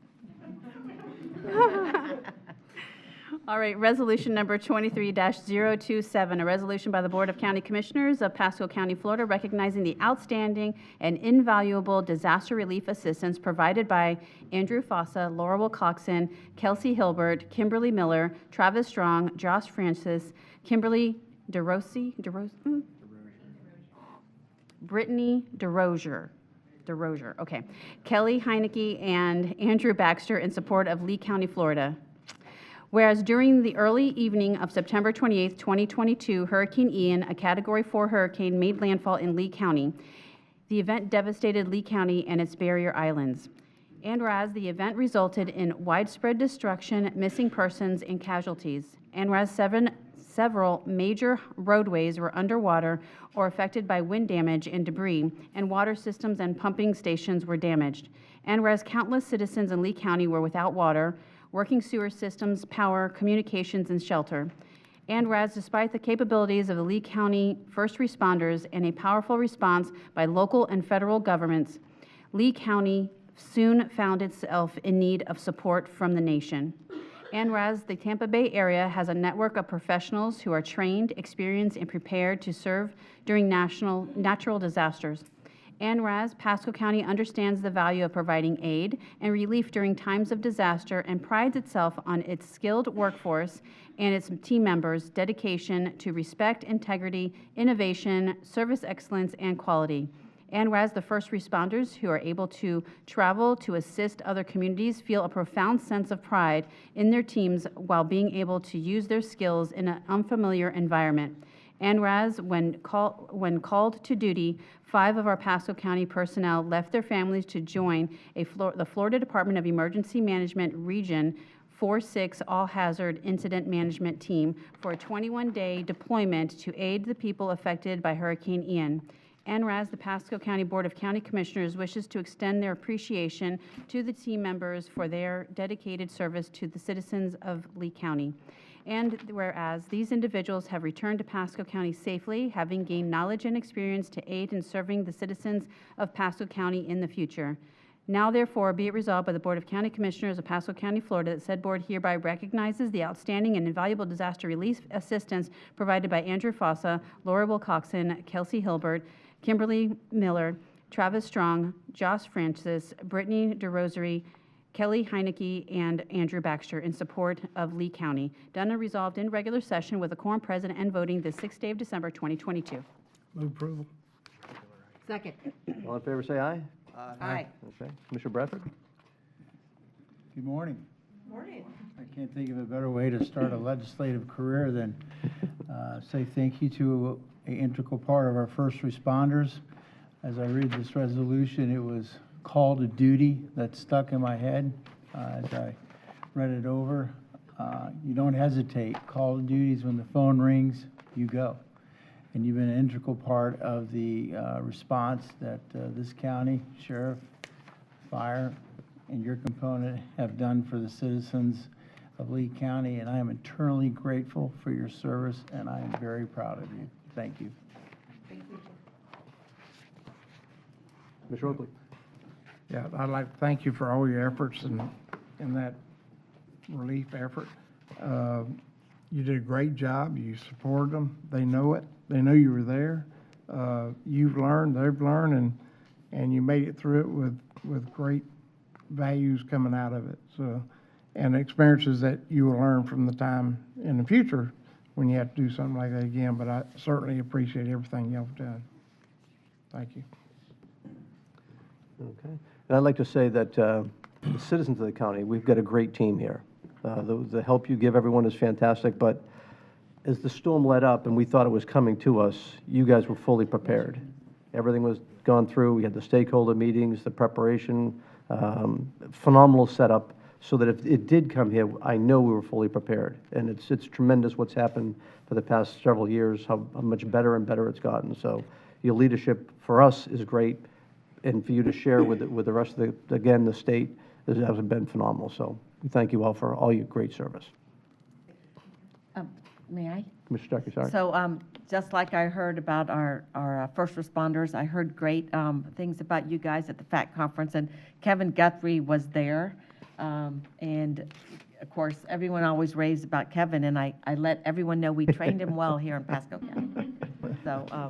All right, resolution number 23-027, a resolution by the Board of County Commissioners of Pasco County, Florida, recognizing the outstanding and invaluable disaster relief assistance provided by Andrew Fossa, Laura Wilcoxon, Kelsey Hilbert, Kimberly Miller, Travis Strong, Josh Francis, Kimberly Brittany DeRozier, okay, Kelly Heineke, and Andrew Baxter in support of Lee County, Florida. Whereas during the early evening of September 28, 2022, Hurricane Ian, a Category 4 hurricane, made landfall in Lee County. The event devastated Lee County and its barrier islands. And whereas the event resulted in widespread destruction, missing persons, and casualties. And whereas several major roadways were underwater or affected by wind damage and debris, and water systems and pumping stations were damaged. And whereas countless citizens in Lee County were without water, working sewer systems, power, communications, and shelter. And whereas despite the capabilities of the Lee County first responders and a powerful response by local and federal governments, Lee County soon found itself in need of support from the nation. And whereas the Tampa Bay area has a network of professionals who are trained, experienced, and prepared to serve during natural disasters. And whereas Pasco County understands the value of providing aid and relief during times of disaster and prides itself on its skilled workforce and its team members' dedication to respect, integrity, innovation, service excellence, and quality. And whereas the first responders who are able to travel to assist other communities feel a profound sense of pride in their teams while being able to use their skills in an unfamiliar environment. And whereas when called to duty, 5 of our Pasco County personnel left their families to join the Florida Department of Emergency Management Region 4-6 All-Hazard Incident Management Team for a 21-day deployment to aid the people affected by Hurricane Ian. And whereas the Pasco County Board of County Commissioners wishes to extend their appreciation to the team members for their dedicated service to the citizens of Lee County. And whereas these individuals have returned to Pasco County safely, having gained knowledge and experience to aid in serving the citizens of Pasco County in the future. Now therefore be it resolved by the Board of County Commissioners of Pasco County, Florida, that said board hereby recognizes the outstanding and invaluable disaster relief assistance provided by Andrew Fossa, Laura Wilcoxon, Kelsey Hilbert, Kimberly Miller, Travis Strong, Josh Francis, Brittany DeRozier, Kelly Heineke, and Andrew Baxter in support of Lee County. Done and resolved in regular session with a quorum present and voting this 6th day of December, 2022. Move approval. Second. all in favor, say aye. Aye. Okay, Commissioner Bradford? Good morning. Morning. I can't think of a better way to start a legislative career than say thank you to an integral part of our first responders. As I read this resolution, it was call to duty that stuck in my head as I read it over. You don't hesitate. Call to duty is when the phone rings, you go. And you've been an integral part of the response that this county, sheriff, fire, and your component have done for the citizens of Lee County. And I am eternally grateful for your service, and I am very proud of you. Thank you. Commissioner Oakley? Yeah, I'd like to thank you for all your efforts in that relief effort. You did a great job. You supported them. They know it. They know you were there. You've learned, they've learned, and you made it through it with great values coming out of it, so, and experiences that you will learn from the time in the future when you have to do something like that again, but I certainly appreciate everything y'all have done. Thank you. Okay. And I'd like to say that the citizens of the county, we've got a great team here. The help you give everyone is fantastic, but as the storm let up and we thought it was coming to us, you guys were fully prepared. Everything was gone through. We had the stakeholder meetings, the preparation, phenomenal setup, so that if it did come here, I know we were fully prepared. And it's tremendous what's happened for the past several years, how much better and better it's gotten. So your leadership for us is great, and for you to share with the rest of the state has been phenomenal. So we thank you all for all your great service. May I? Commissioner Starkey, sorry. So, just like I heard about our first responders, I heard great things about you guys at the FACT conference, and Kevin Guthrie was there. And of course, everyone always raves about Kevin, and I let everyone know we trained him well here in Pasco County. So,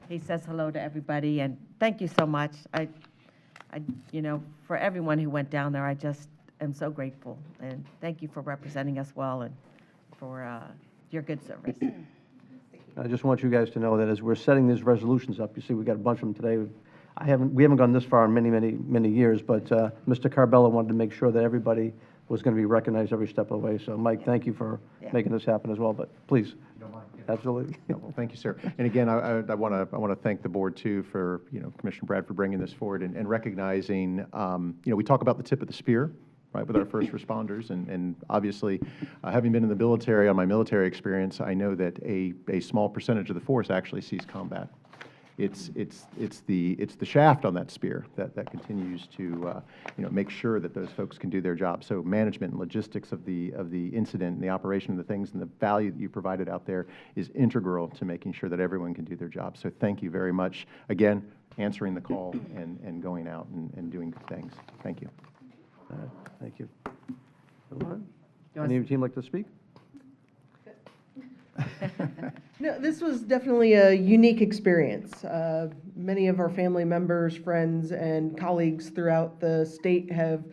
he says hello to everybody, and thank you so much. For everyone who went down there, I just am so grateful, and thank you for representing us well and for your good service. I just want you guys to know that as we're setting these resolutions up, you see we got a bunch of them today. We haven't gone this far in many, many, many years, but Mr. Carbella wanted to make sure that everybody was going to be recognized every step of the way. So, Mike, thank you for making this happen as well, but please. Absolutely. Well, thank you, sir. And again, I want to thank the board too for, Commissioner Brad for bringing this forward and recognizing, we talk about the tip of the spear, right, with our first responders, and obviously, having been in the military, on my military experience, I know that a small percentage of the force actually sees combat. It's the shaft on that spear that continues to make sure that those folks can do their job. So management and logistics of the incident and the operation of the things and the value that you provided out there is integral to making sure that everyone can do their job. So thank you very much again, answering the call and going out and doing good things. Thank you. Thank you. Any of your team like to speak? No, this was definitely a unique experience. Many of our family members, friends, and colleagues throughout the state have,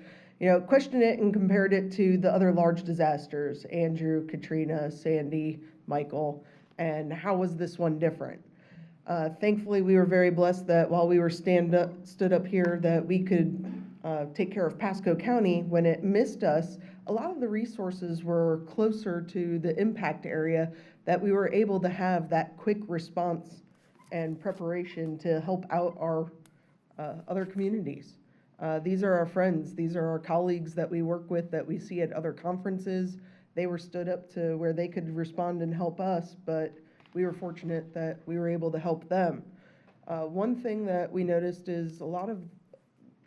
questioned it and compared it to the other large disasters, Andrew, Katrina, Sandy, Michael, and how was this one different? Thankfully, we were very blessed that while we were stood up here, that we could take care of Pasco County. When it missed us, a lot of the resources were closer to the impact area, that we were able to have that quick response and preparation to help out our other communities. These are our friends. These are our colleagues that we work with, that we see at other conferences. They were stood up to where they could respond and help us, but we were fortunate that we were able to help them. One thing that we noticed is a lot of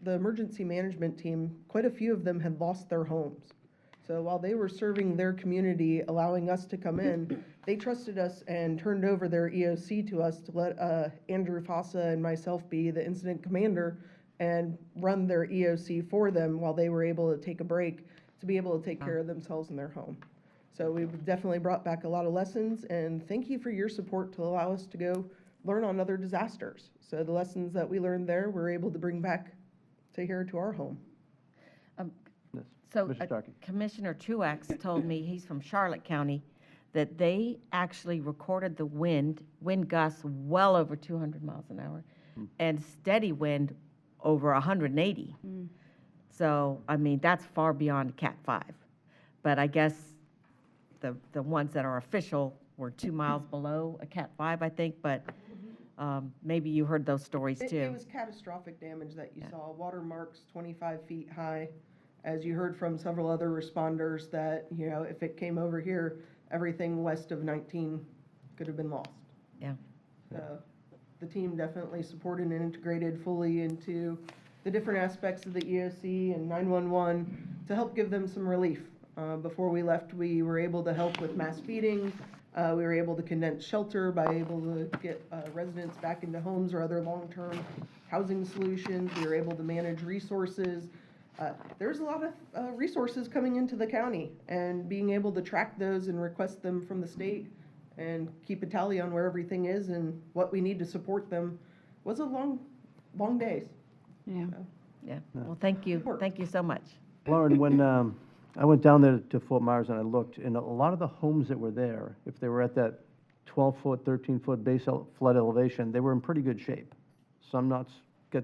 the emergency management team, quite a few of them had lost their homes. So while they were serving their community, allowing us to come in, they trusted us and turned over their EOC to us to let Andrew Fossa and myself be the incident commander and run their EOC for them while they were able to take a break to be able to take care of themselves in their home. So we've definitely brought back a lot of lessons, and thank you for your support to allow us to go learn on other disasters. So the lessons that we learned there, we're able to bring back to here to our home. So Commissioner Truax told me, he's from Charlotte County, that they actually recorded the wind gusts well over 200 miles an hour and steady wind over 180. So, I mean, that's far beyond Cat 5. But I guess the ones that are official were 2 miles below a Cat 5, I think, but maybe you heard those stories too. It was catastrophic damage that you saw. Water marks 25 feet high. As you heard from several other responders that, if it came over here, everything west of 19 could have been lost. Yeah. The team definitely supported and integrated fully into the different aspects of the EOC and 911 to help give them some relief. Before we left, we were able to help with mass feeding. We were able to condense shelter by able to get residents back into homes or other long-term housing solutions. We were able to manage resources. There's a lot of resources coming into the county, and being able to track those and request them from the state and keep a tally on where everything is and what we need to support them was a long days. Yeah. Yeah, well, thank you so much. Lauren, when I went down there to Fort Myers and I looked, and a lot of the homes that were there, if they were at that 12-foot, 13-foot base flood elevation, they were in pretty good shape. Some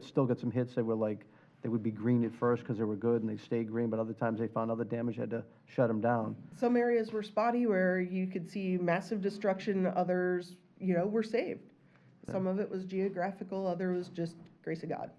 still got some hits. They were like, they would be green at first because they were good and they stayed green, but other times they found other damage, had to shut them down. Some areas were spotty where you could see massive destruction, others, were saved. Some of it was geographical, other was just grace of God.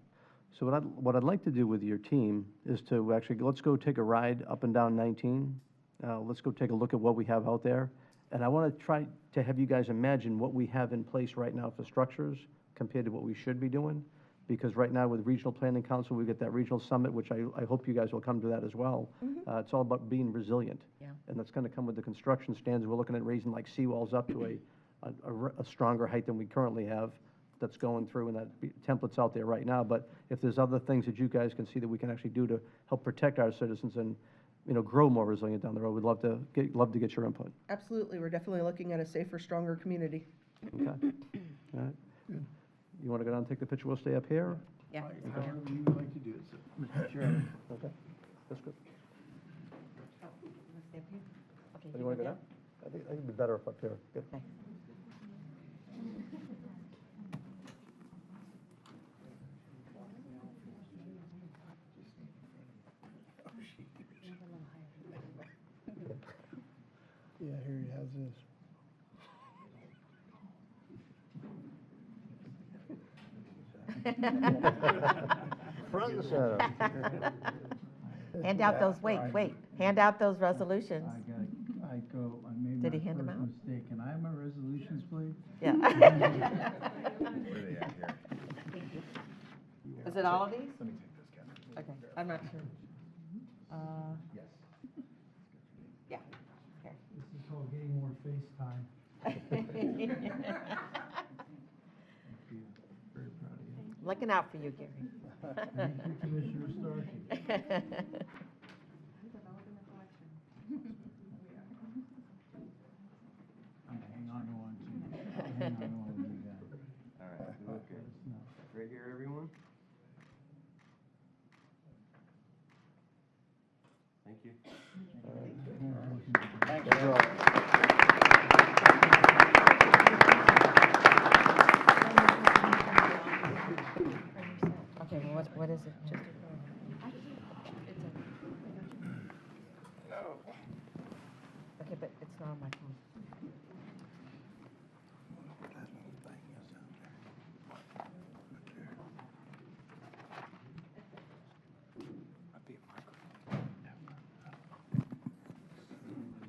So what I'd like to do with your team is to actually, let's go take a ride up and down 19. Let's go take a look at what we have out there. And I want to try to have you guys imagine what we have in place right now for structures compared to what we should be doing. Because right now with Regional Planning Council, we get that regional summit, which I hope you guys will come to that as well. It's all about being resilient. Yeah. And that's going to come with the construction standards. We're looking at raising like seawalls up to a stronger height than we currently have. That's going through, and that template's out there right now. But if there's other things that you guys can see that we can actually do to help protect our citizens and, grow more resilient down the road, we'd love to get your input. Absolutely, we're definitely looking at a safer, stronger community. Okay. All right. You want to go down and take the picture? We'll stay up here. Yeah. However you would like to do it, sir. Mr. Chairman. Okay, that's good. Do you want to go down? I think it'd be better up here. Good. Okay. Yeah, here he has this. Front and center. Hand out those, hand out those resolutions. I made Did my he hand them first out? mistake. Can I have my resolutions, please? Yeah. Where are they at here? Is it all of these? Okay, I'm not sure. Yes. Yeah. Okay. This is called getting more FaceTime. Very proud of you. Looking out for you, Gary. Thank you, Commissioner Starkey. I'm gonna hang on to one too. I'll hang on to one of you guys. All right, look good. Right here, everyone. Thank you. Okay, well, what is it? Just. Okay, but it's not on my phone.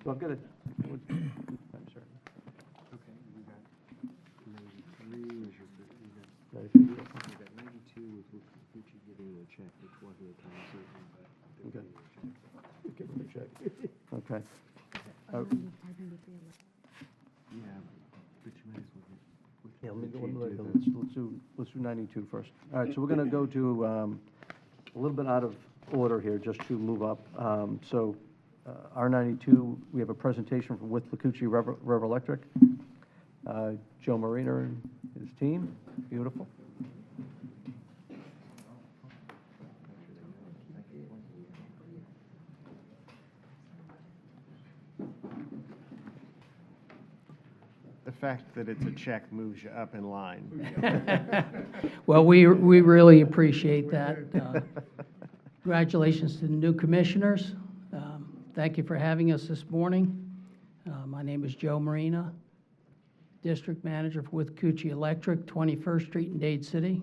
So I've got a, I'm sorry. Okay, we got 93 is your, you got, 92. you got 92 with Gucci giving you a check, which wasn't a time certain, but they'll give you a check. Give him a check. Okay. Yeah, but you may as well get. Yeah, let me go, Gucci let's do 92 first. All right, so we're going to go to a little bit out of order here, just to move up. R92, we have a presentation from with Lacucci River Electric. Joe Marina and his team, beautiful. The fact that it's a check moves you up in line. Well, we really appreciate that. Congratulations to the new commissioners. Thank you for having us this morning. My name is Joe Marina, District Manager with Cucci Electric, 21st Street in Dade City.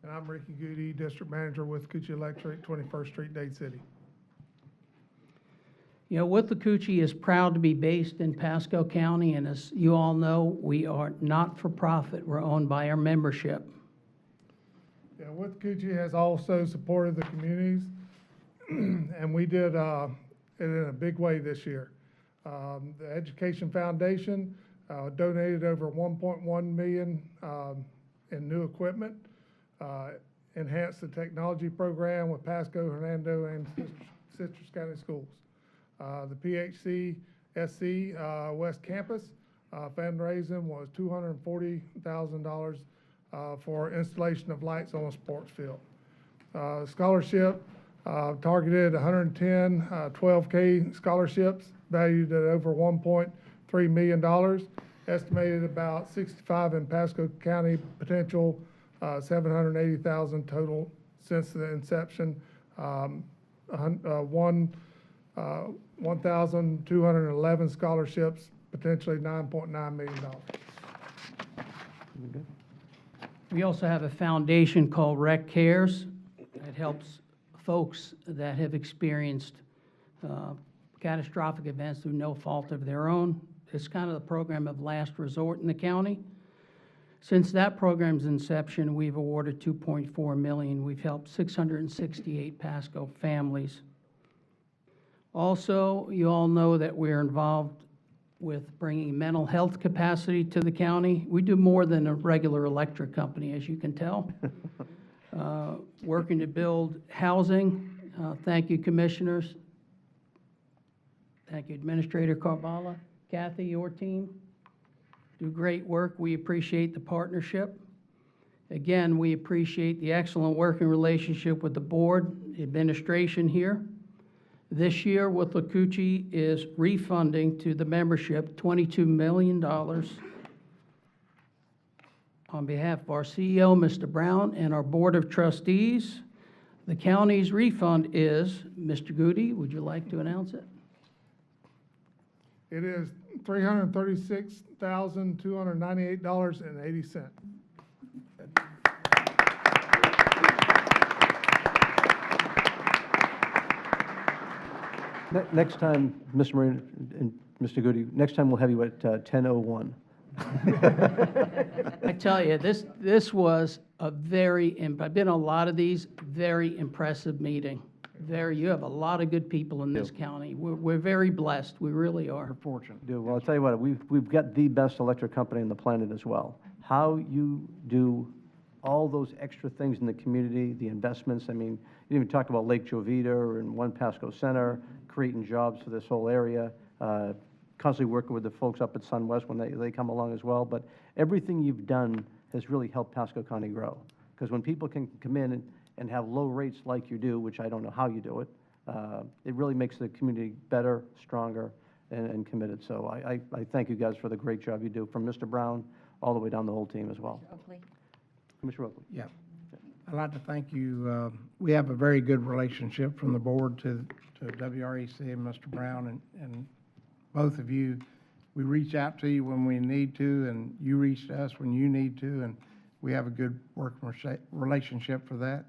And I'm Ricky Goody, District Manager with Cucci Electric, 21st Street, Dade City. You know, Withlacoochee is proud to be based in Pasco County, and as you all know, we are not-for-profit. We're owned by our membership. Yeah, Withlacoochee has also supported the communities, and we did it in a big way this year. The Education Foundation donated over $1.1 million in new equipment, enhanced the technology program with Pasco, Hernando, and Citrus County Schools. The PHC SC West Campus fundraising was $240,000 for installation of lights on a sports field. scholarship, targeted 110 12K scholarships valued at over $1.3 million, estimated about 65 in Pasco County, potential 780,000 total since the inception. 1,211 scholarships, potentially $9.9 million. We also have a foundation called Rec Cares that helps folks that have experienced catastrophic events through no fault of their own. It's kind of the program of last resort in the county. Since that program's inception, we've awarded $2.4 million. We've helped 668 Pasco families. Also, you all know that we're involved with bringing mental health capacity to the county. We do more than a regular electric company, as you can tell. Working to build housing. Thank you, commissioners. Thank you, Administrator Carvala, Kathy, your team. Do great work. We appreciate the partnership. Again, we appreciate the excellent working relationship with the board, the administration here. This year, what Cucci is refunding to the membership $22 million on behalf of our CEO, Mr. Brown, and our Board of Trustees. The county's refund is, Mr. Goody, would you like to announce it? It is $336,298.80. Next time, Mr. Marine and Mr. Goody, next time we'll have you at 10:01. I tell you, this was a I've been on a lot of these, very impressive meeting. You have a lot of good people in this county. We're very blessed. We really are. Fortunate. Well, I'll tell you what, we've got the best electric company on the planet as well. How you do all those extra things in the community, the investments, I mean, you didn't even talk about Lake Jovita and One Pasco Center, creating jobs for this whole area, constantly working with the folks up at SunWest when they come along as well. But everything you've done has really helped Pasco County grow. Because when people can come in and have low rates like you do, which I don't know how you do it, it really makes the community better, stronger, and committed. So I thank you guys for the great job you do, from Mr. Brown all the way down the whole team as well. Oakley. Commissioner Oakley. Yeah. I'd like to thank you. We have a very good relationship from the board to WREC and Mr. Brown and both of you. We reach out to you when we need to, and you reach to us when you need to, and we have a good working relationship for that,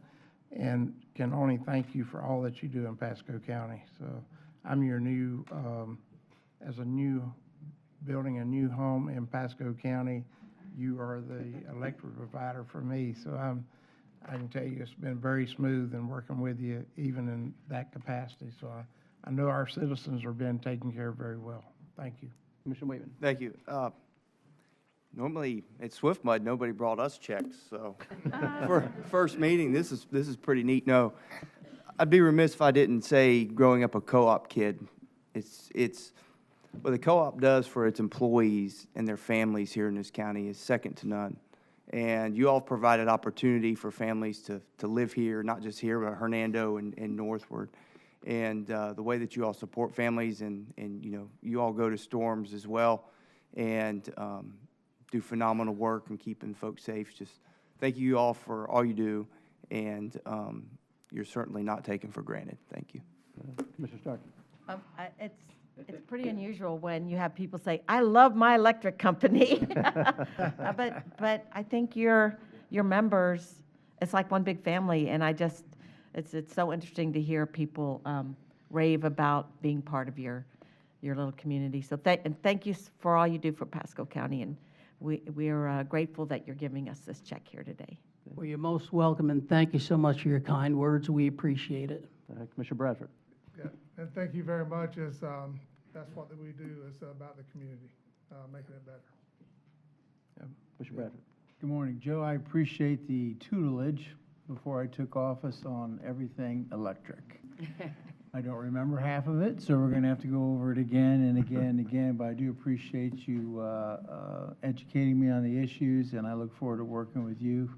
and can only thank you for all that you do in Pasco County. So I'm your new, building a new home in Pasco County, you are the electric provider for me. So I can tell you it's been very smooth in working with you, even in that capacity. So I know our citizens are being taken care of very well. Thank you. Commissioner Waitman. Thank you. Normally, at Swift Mud, nobody brought us checks, so for first meeting, this is pretty neat. No, I'd be remiss if I didn't say, growing up a co-op kid, it's what the co-op does for its employees and their families here in this county is second to none. And you all provided opportunity for families to live here, not just here, but Hernando and northward. And the way that you all support families and you all go to storms as well and do phenomenal work in keeping folks safe. Just thank you all for all you do, and you're certainly not taken for granted. Thank you. Commissioner Stark. It's pretty unusual when you have people say, "I love my electric company," but I think your members, it's like one big family, and it's so interesting to hear people rave about being part of your little community. So thank you for all you do for Pasco County, and we are grateful that you're giving us this check here today. Well, you're most welcome, and thank you so much for your kind words. We appreciate it. Commissioner Bradford. Yeah, and thank you very much. That's what we do, is about the community, making it better. Commissioner Bradford. Good morning, Joe. I appreciate the tutelage before I took office on everything electric. I don't remember half of it, so we're going to have to go over it again and again and again, but I do appreciate you educating me on the issues, and I look forward to working with you,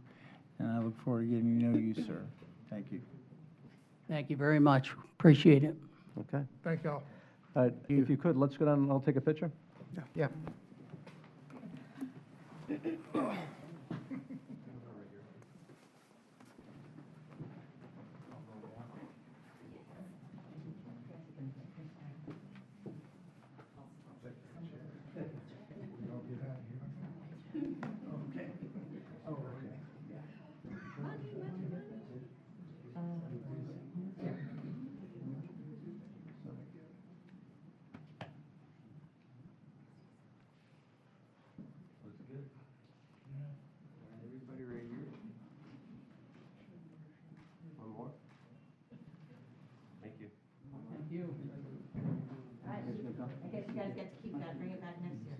and I look forward to getting to know you, sir. Thank you. Thank you very much. Appreciate it. Okay. Thank y'all. If you could, let's go down and I'll take a picture. Yeah. Everybody right here? One more? Thank you. Thank you. I guess you guys get to keep that, bring it back next year.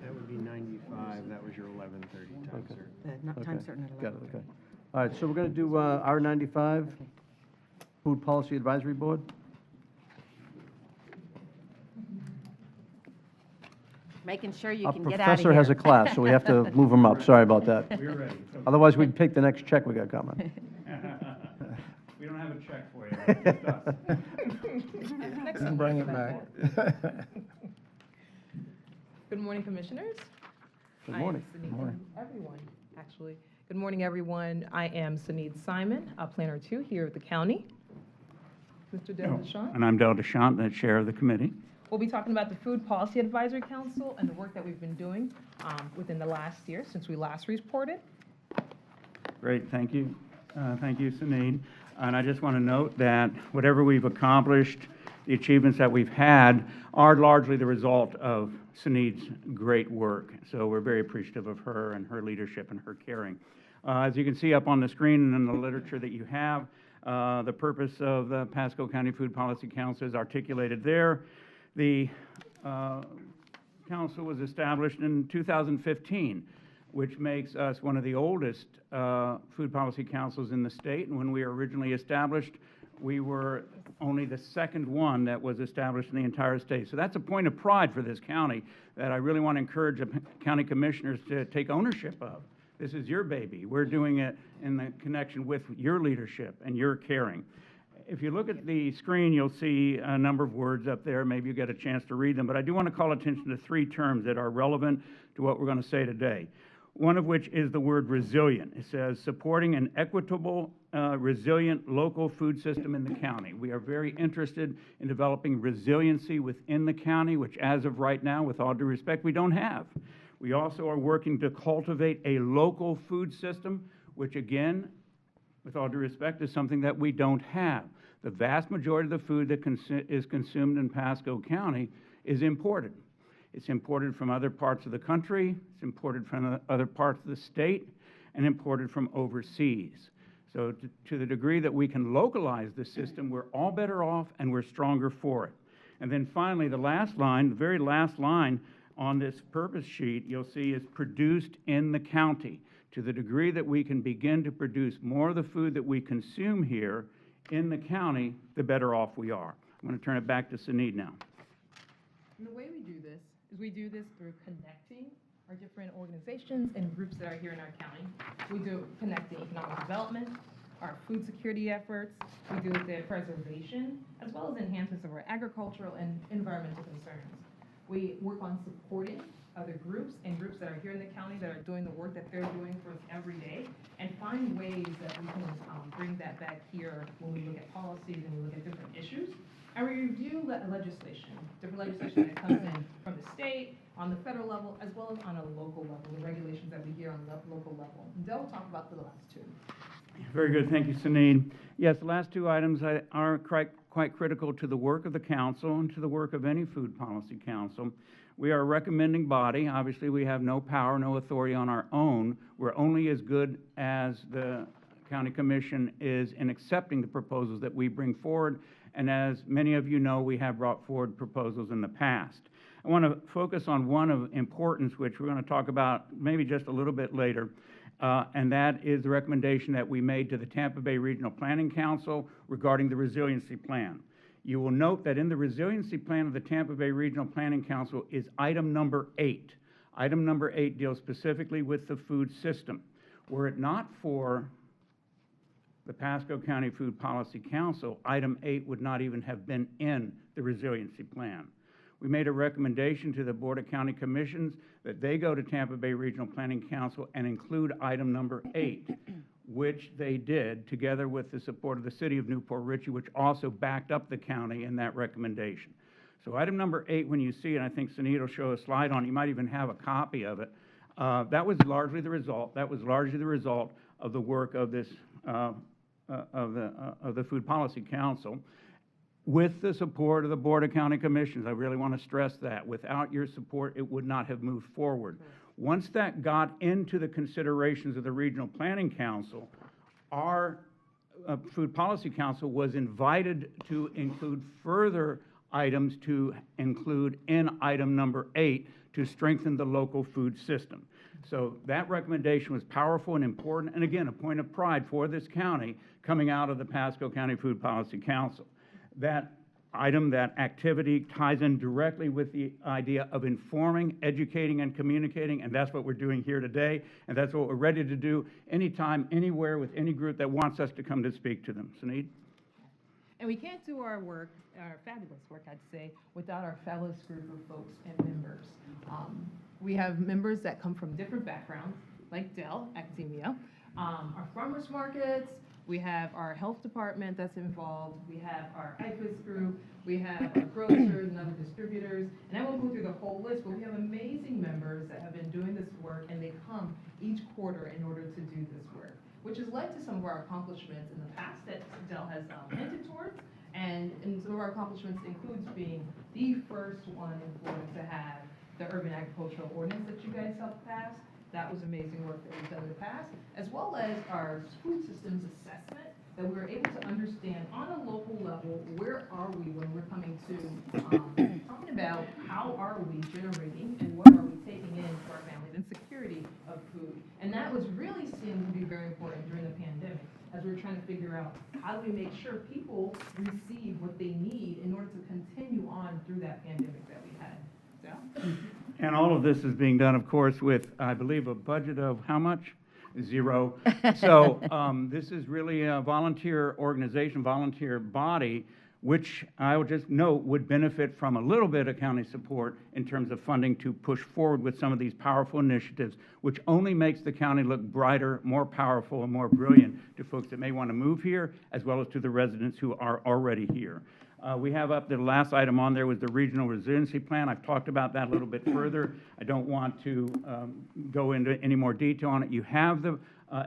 That would be 95, that was your 11:30 time, sir. Okay. Got it, okay. All right, so we're going to do R95, Food Policy Advisory Board. Making sure you Our can get out of professor here. has a class, so we have to move him up. Sorry about that. We're ready. Otherwise, we'd pick the next check we got coming. We don't have a check for you, it's just us. You can bring it back. Good morning, Commissioners. Good morning. I am Sunita. Everyone, actually. Good morning, everyone. I am Sunita Simon, a Planner 2 here at the county. Mr. Del Deschamps. And I'm Del Deschamps, the chair of the committee. We'll be talking about the Food Policy Advisory Council and the work that we've been doing within the last year since we last reported. Great, thank you. Thank you, Sunit. And I just want to note that whatever we've accomplished, the achievements that we've had are largely the result of Sunit's great work. So we're very appreciative of her and her leadership and her caring. As you can see up on the screen and in the literature that you have, the purpose of the Pasco County Food Policy Council is articulated there. The council was established in 2015, which makes us one of the oldest food policy councils in the state. And when we were originally established, we were only the second one that was established in the entire state. So that's a point of pride for this county that I really want to encourage the county commissioners to take ownership of. This is your baby. We're doing it in the connection with your leadership and your caring. If you look at the screen, you'll see a number of words up there. Maybe you get a chance to read them, but I do want to call attention to 3 terms that are relevant to what we're going to say today. One of which is the word resilient. It says supporting an equitable, resilient local food system in the county. We are very interested in developing resiliency within the county, which as of right now, with all due respect, we don't have. We also are working to cultivate a local food system, which again, with all due respect, is something that we don't have. The vast majority of the food that is consumed in Pasco County is imported. It's imported from other parts of the country, it's imported from other parts of the state, and imported from overseas. So to the degree that we can localize the system, we're all better off and we're stronger for it. And then finally, the last line, the very last line on this purpose sheet, you'll see is produced in the county. To the degree that we can begin to produce more of the food that we consume here in the county, the better off we are. I'm going to turn it back to Sunit now. And the way we do this is we do this through connecting our different organizations and groups that are here in our county. We do connecting economic development, our food security efforts, we do the preservation, as well as enhancements of our agricultural and environmental concerns. We work on supporting other groups and groups that are here in the county that are doing the work that they're doing for us every day, and find ways that we can bring that back here when we look at policies and we look at different issues. And we review legislation, different legislation that comes in from the state, on the federal level, as well as on a local level, the regulations that we hear on the local level. They'll talk about the last 2. Very good, thank you, Sunit. Yes, the last 2 items are quite critical to the work of the council and to the work of any food policy council. We are a recommending body. Obviously, we have no power, no authority on our own. We're only as good as the county commission is in accepting the proposals that we bring forward. And as many of you know, we have brought forward proposals in the past. I want to focus on one of importance, which we're going to talk about maybe just a little bit later, and that is the recommendation that we made to the Tampa Bay Regional Planning Council regarding the resiliency plan. You will note that in the resiliency plan of the Tampa Bay Regional Planning Council is item number 8. Item number 8 deals specifically with the food system. Were it not for the Pasco County Food Policy Council, item 8 would not even have been in the resiliency plan. We made a recommendation to the Board of County Commissions that they go to Tampa Bay Regional Planning Council and include item number 8, which they did, together with the support of the City of New Port Richey, which also backed up the county in that recommendation. So item number 8, when you see it, I think Sunita will show a slide on it. You might even have a copy of it. That was largely the result. That was largely the result of the work of this of the Food Policy Council, with the support of the Board of County Commissions. I really want to stress that. Without your support, it would not have moved forward. Once that got into the considerations of the Regional Planning Council, our Food Policy Council was invited to include further items to include in item number 8 to strengthen the local food system. So that recommendation was powerful and important, and again, a point of pride for this county coming out of the Pasco County Food Policy Council. That item, that activity ties in directly with the idea of informing, educating, and communicating, and that's what we're doing here today, and that's what we're ready to do anytime, anywhere, with any group that wants us to come to speak to them. Sunit? And we can't do our work, our fabulous work, I'd say, without our fabulous group of folks and members. We have members that come from different backgrounds, like Dell, academia, our farmers markets, we have our health department that's involved, we have our IFAS group, we have our grocers and other distributors, and I won't go through the whole list, but we have amazing members that have been doing this work, and they come each quarter in order to do this work, which has led to some of our accomplishments in the past that Dell has hinted towards, and some of our accomplishments includes being the first one in Florida to have the urban agricultural ordinance that you guys helped pass. That was amazing work that we've done in the past, as well as our food systems assessment, that we were able to understand on a local level, where are we when we're coming to talking about how are we generating and what are we taking in for our families and security of food. And that was really seen to be very important during the pandemic, as we were trying to figure out how do we make sure people receive what they need in order to continue on through that pandemic that we had. So. And all of this is being done, of course, with, I believe, a budget of how much? 0. So this is really a volunteer organization, volunteer body, which I would just note would benefit from a little bit of county support in terms of funding to push forward with some of these powerful initiatives, which only makes the county look brighter, more powerful, and more brilliant to folks that may want to move here, as well as to the residents who are already here. We have up the last item on there was the Regional Resiliency Plan. I've talked about that a little bit further. I don't want to go into any more detail on it. You have the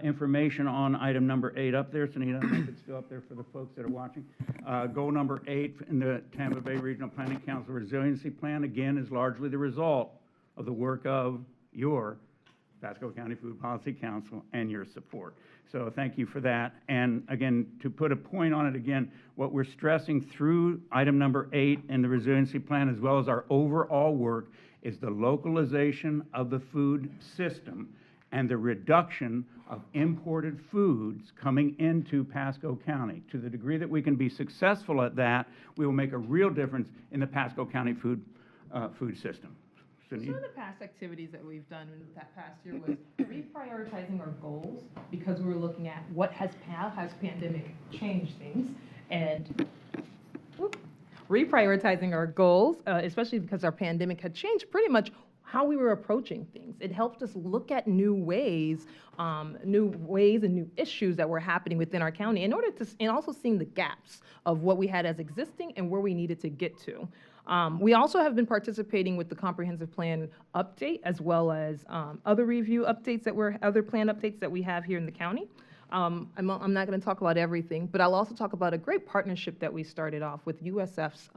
information on item number 8 up there. Sunita, I don't know if it's still up there for the folks that are watching. Goal number 8 in the Tampa Bay Regional Planning Council Resiliency Plan, again, is largely the result of the work of your Pasco County Food Policy Council and your support. So thank you for that. And again, to put a point on it again, what we're stressing through item number 8 in the resiliency plan, as well as our overall work, is the localization of the food system and the reduction of imported foods coming into Pasco County. To the degree that we can be successful at that, we will make a real difference in the Pasco County food system. Some of the past activities that we've done in that past year was reprioritizing our goals, because we were looking at how has pandemic changed things, and reprioritizing our goals, especially because our pandemic had changed pretty much how we were approaching things. It helped us look at new ways and new issues that were happening within our county in order to, and also seeing the gaps of what we had as existing and where we needed to get to. We also have been participating with the comprehensive plan update, as well as other review updates other plan updates that we have here in the county. I'm not going to talk about everything, but I'll also talk about a great partnership that we started off with USF's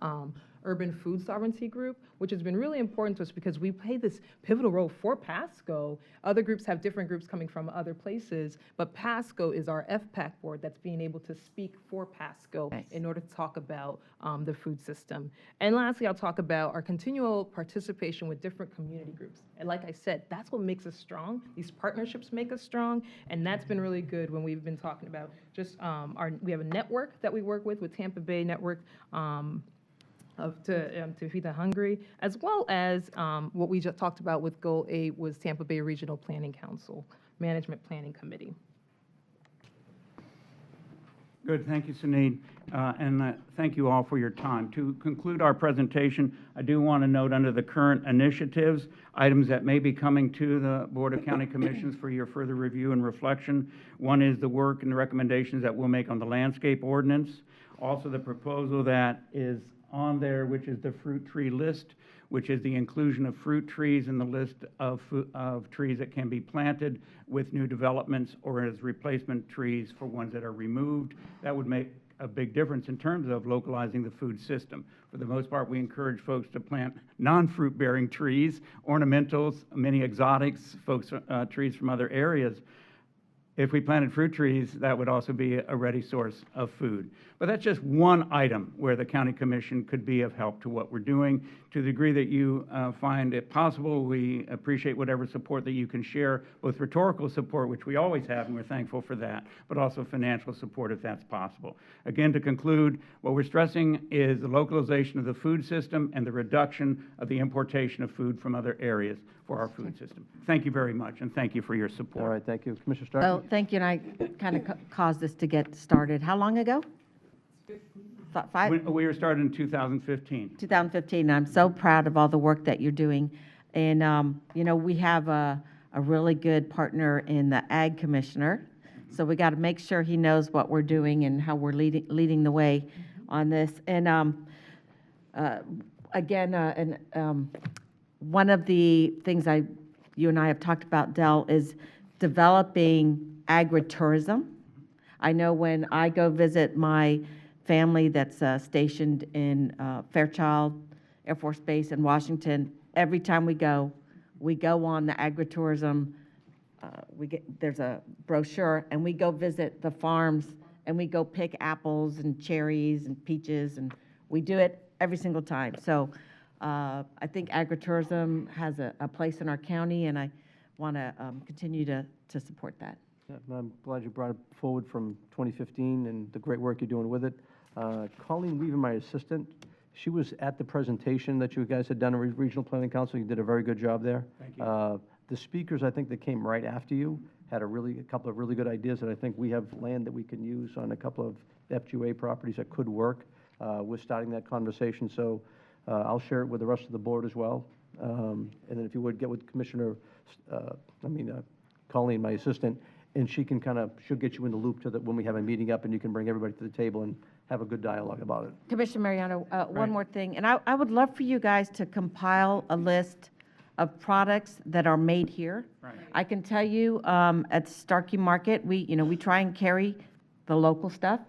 Urban Food Sovereignty Group, which has been really important to us because we play this pivotal role for Pasco. Other groups have different groups coming from other places, but Pasco is our FPAC board that's being able to speak for Pasco in order to talk about the food system. And lastly, I'll talk about our continual participation with different community groups. And like I said, that's what makes us strong. These partnerships make us strong, and that's been really good when we've been talking about just we have a network that we work with Tampa Bay Network to Feed the Hungry, as well as what we just talked about with Goal 8 was Tampa Bay Regional Planning Council, Management Planning Committee. Good, thank you, Suneed, and thank you all for your time. To conclude our presentation, I do want to note under the current initiatives, items that may be coming to the Board of County Commissions for your further review and reflection. One is the work and the recommendations that we'll make on the landscape ordinance. Also, the proposal that is on there, which is the fruit tree list, which is the inclusion of fruit trees in the list of trees that can be planted with new developments or as replacement trees for ones that are removed. That would make a big difference in terms of localizing the food system. For the most part, we encourage folks to plant non-fruit bearing trees, ornamentals, many exotics, trees from other areas. If we planted fruit trees, that would also be a ready source of food. But that's just one item where the County Commission could be of help to what we're doing. To the degree that you find it possible, we appreciate whatever support that you can share, both rhetorical support, which we always have, and we're thankful for that, but also financial support if that's possible. Again, to conclude, what we're stressing is the localization of the food system and the reduction of the importation of food from other areas for our food system. Thank you very much, and thank you for your support. All right, thank you. Commissioner Starkey? Oh, thank you, and I kind of caused this to get started. How long ago? We were started in 2015. 2015. I'm so proud of all the work that you're doing. And, we have a really good partner in the Ag Commissioner. So we got to make sure he knows what we're doing and how we're leading the way on this. And one of the things you and I have talked about, Del, is developing agritourism. I know when I go visit my family that's stationed in Fairchild Air Force Base in Washington, every time we go on the agritourism. There's a brochure, and we go visit the farms, and we go pick apples and cherries and peaches, and we do it every single time. So I think agritourism has a place in our county, and I want to continue to support that. Yeah, I'm glad you brought it forward from 2015 and the great work you're doing with it. Colleen Weaver, my assistant, she was at the presentation that you guys had done at Regional Planning Council. You did a very good job there. Thank you. The speakers, I think, that came right after you had a couple of really good ideas, and I think we have land that we can use on a couple of FQA properties that could work. We're starting that conversation, so I'll share it with the rest of the board as well. And then if you would get with Colleen, my assistant, and she'll get you in the loop when we have a meeting up, and you can bring everybody to the table and have a good dialogue about it. Commissioner Mariano, one more thing, and I would love for you guys to compile a list of products that are made here. Right. I can tell you, at Starkey Market, we try and carry the local stuff,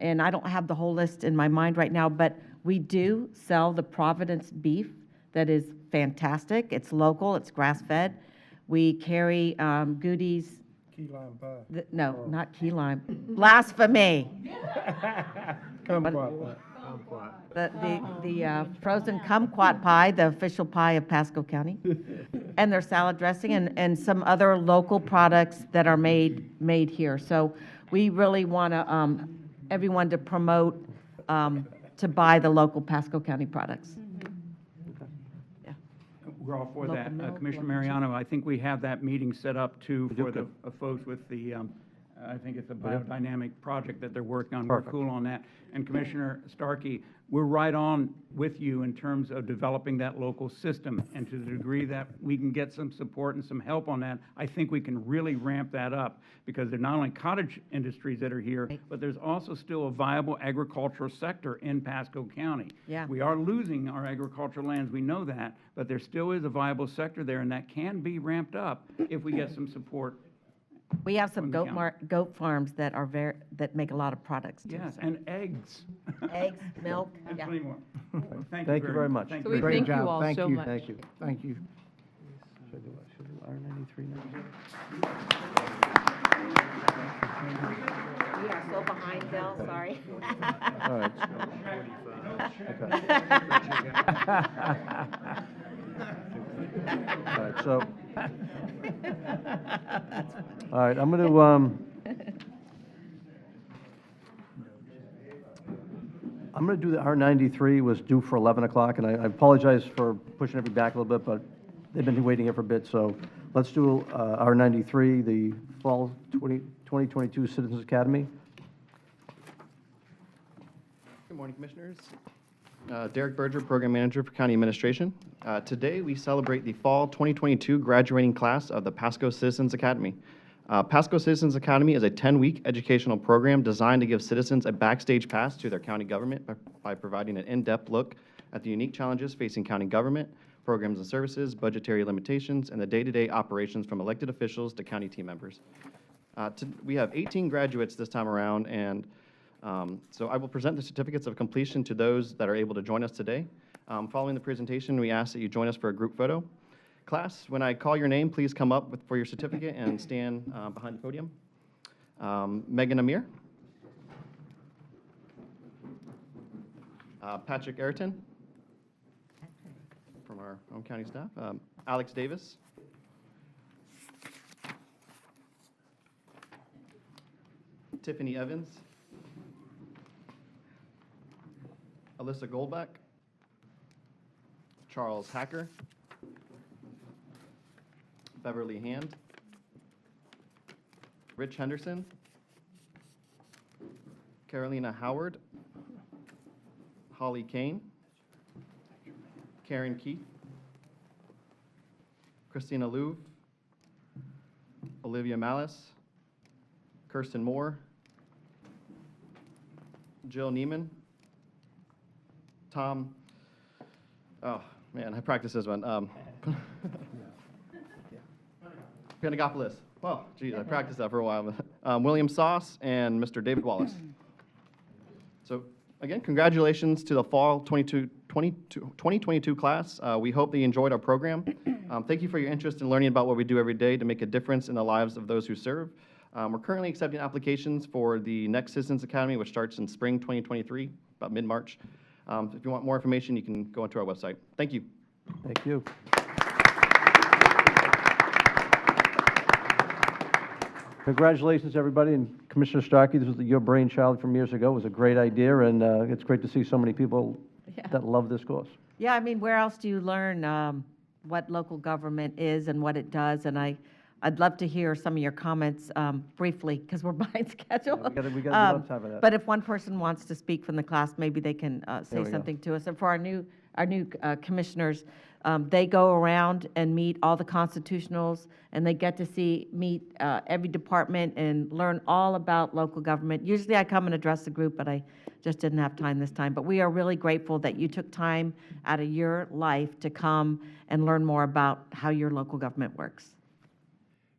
and I don't have the whole list in my mind right now, but we do sell the Providence beef that is fantastic. It's local, it's grass-fed. We carry goodies. Key lime pie. No, not key lime. Blasphemy. Kumquat. The frozen kumquat pie, the official pie of Pasco County, and their salad dressing, and some other local products that are made here. So we really want everyone to promote to buy the local Pasco County products. We're all for Local that. milk, Commissioner local Mariano, I think we have that meeting set up too We do, for the good. folks with the, I think it's a Yeah. biodynamic project that they're working on. Perfect. We're cool on that. And Commissioner Starkey, we're right on with you in terms of developing that local system. And to the degree that we can get some support and some help on that, I think we can really ramp that up, because there's not only cottage industries that are here, but there's also still a viable agricultural sector in Pasco County. Yeah. We are losing our agricultural lands, we know that, but there still is a viable sector there, and that can be ramped up if we get some support. We have some From the county. goat farms that make a lot of products too. Yes, so. and eggs. Eggs, milk, And yeah. plenty more. Thank Thank you very much. Thank So you we very thank much. you all Thank so you. much. Thank you. Thank you. Should I do R93 now? We are so behind, Bill, sorry. All right. All right, so, all right, I'm going to, I'm going to do the R93 was due for 11 o'clock, and I apologize for pushing everybody back a little bit, but they've been waiting here for a bit, so let's do R93, the Fall 2022 Citizens Academy. Good morning, Commissioners. Derek Berger, Program Manager for County Administration. Today, we celebrate the Fall 2022 graduating class of the Pasco Citizens Academy. Pasco Citizens Academy is a 10-week educational program designed to give citizens a backstage pass to their county government by providing an in-depth look at the unique challenges facing county government, programs and services, budgetary limitations, and the day-to-day operations from elected officials to county team members. We have 18 graduates this time around, and so I will present the certificates of completion to those that are able to join us today. Following the presentation, we ask that you join us for a group photo. Class, when I call your name, please come up for your certificate and stand behind the podium. Megan Amir. Patrick Ayrton from our own county staff. Alex Davis. Tiffany Evans. Alyssa Goldbeck. Charles Hacker. Beverly Hand. Rich Henderson. Carolina Howard. Holly Kane. Karen Keith. Christina Louv. Olivia Malice. Kirsten Moore. Jill Neiman. Tom, oh, man, I practiced this one. Panagopoulos. Oh, geez, I practiced that for a while. William Sauce and Mr. David Wallace. So, again, congratulations to the Fall 2022 class. We hope that you enjoyed our program. Thank you for your interest in learning about what we do every day to make a difference in the lives of those who serve. We're currently accepting applications for the next Citizens Academy, which starts in spring 2023, about mid-March. If you want more information, you can go onto our website. Thank you. Thank you. Congratulations, everybody, and Commissioner Starkey, this was your brainchild from years ago. It was a great idea, and it's great to see so many people that love this course. Yeah, I mean, where else do you learn what local government is and what it does? And I'd love to hear some of your comments briefly, because we're behind schedule. Yeah, we got a lot of time for that. But if one person wants to speak from the class, maybe they can say we go. something to us. And for our new commissioners, they go around and meet all the constitutionals, and they get to meet every department and learn all about local government. Usually I come and address the group, but I just didn't have time this time. But we are really grateful that you took time out of your life to come and learn more about how your local government works.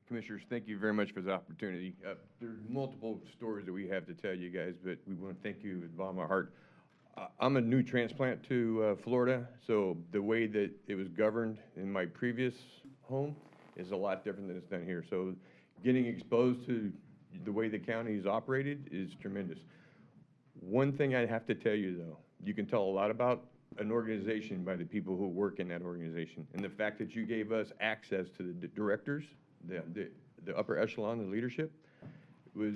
Commissioners, thank you very much for the opportunity. There's multiple stories that we have to tell you guys, but we want to thank you with the bottom of our heart. I'm a new transplant to Florida, so the way that it was governed in my previous home is a lot different than it's done here. So getting exposed to the way the county is operated is tremendous. One thing I have to tell you, though, you can tell a lot about an organization by the people who work in that organization. And the fact that you gave us access to the directors, the upper echelon, the leadership, was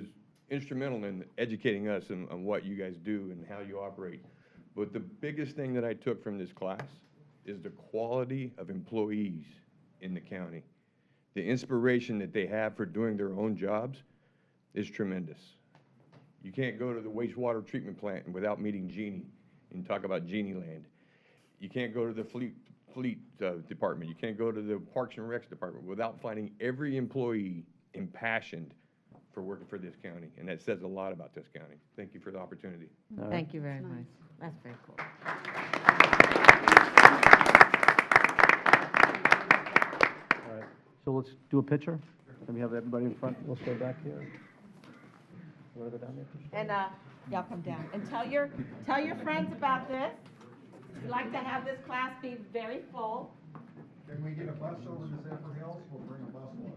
instrumental in educating us on what you guys do and how you operate. But the biggest thing that I took from this class is the quality of employees in the county. The inspiration that they have for doing their own jobs is tremendous. You can't go to the wastewater treatment plant without meeting Jeannie and talk about Jeannie Land. You can't go to the fleet department. You can't go to the Parks and Recs department without finding every employee impassioned for working for this county, and that says a lot about this county. Thank you for the opportunity. Thank you very much. That's very cool. All right, so let's do a picture. Let me have everybody in front. We'll stay back here. You want to go down there? And y'all come down and tell your friends about this. We'd like to have this class be very full. Can we get a bus over to Zephyr Hills? We'll bring a bus load.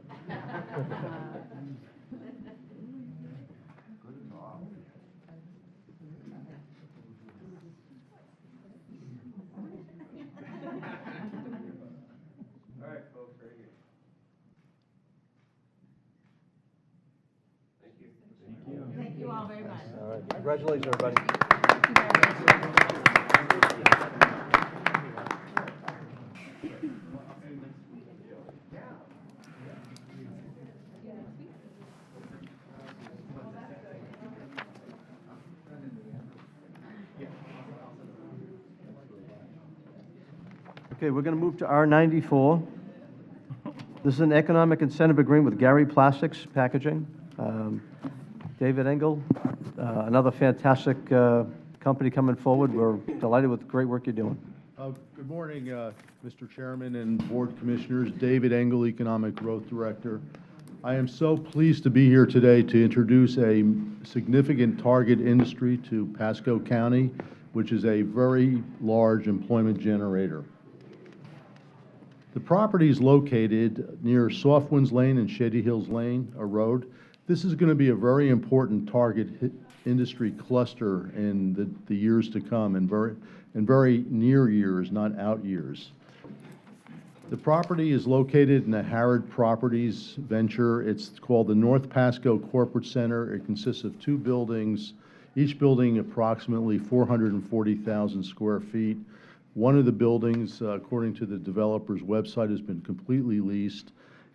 All right, folks, very good. Thank you. Thank you all very much. All right, congratulations, everybody. Okay, we're going to move to R94. This is an economic incentive agreement with Gary Plastics Packaging. David Engel, another fantastic company coming forward. We're delighted with the great work you're doing. Good morning, Mr. Chairman and Board Commissioners. David Engel, Economic Growth Director. I am so pleased to be here today to introduce a significant target industry to Pasco County, which is a very large employment generator. The property is located near Softwinds Lane and Shady Hills Lane, a road. This is going to be a very important target industry cluster in the years to come, and very near years, not out years. The property is located in the Harrod Properties venture. It's called the North Pasco Corporate Center. It consists of 2 buildings, each building approximately 440,000 square feet. One of the buildings, according to the developer's website, has been completely leased,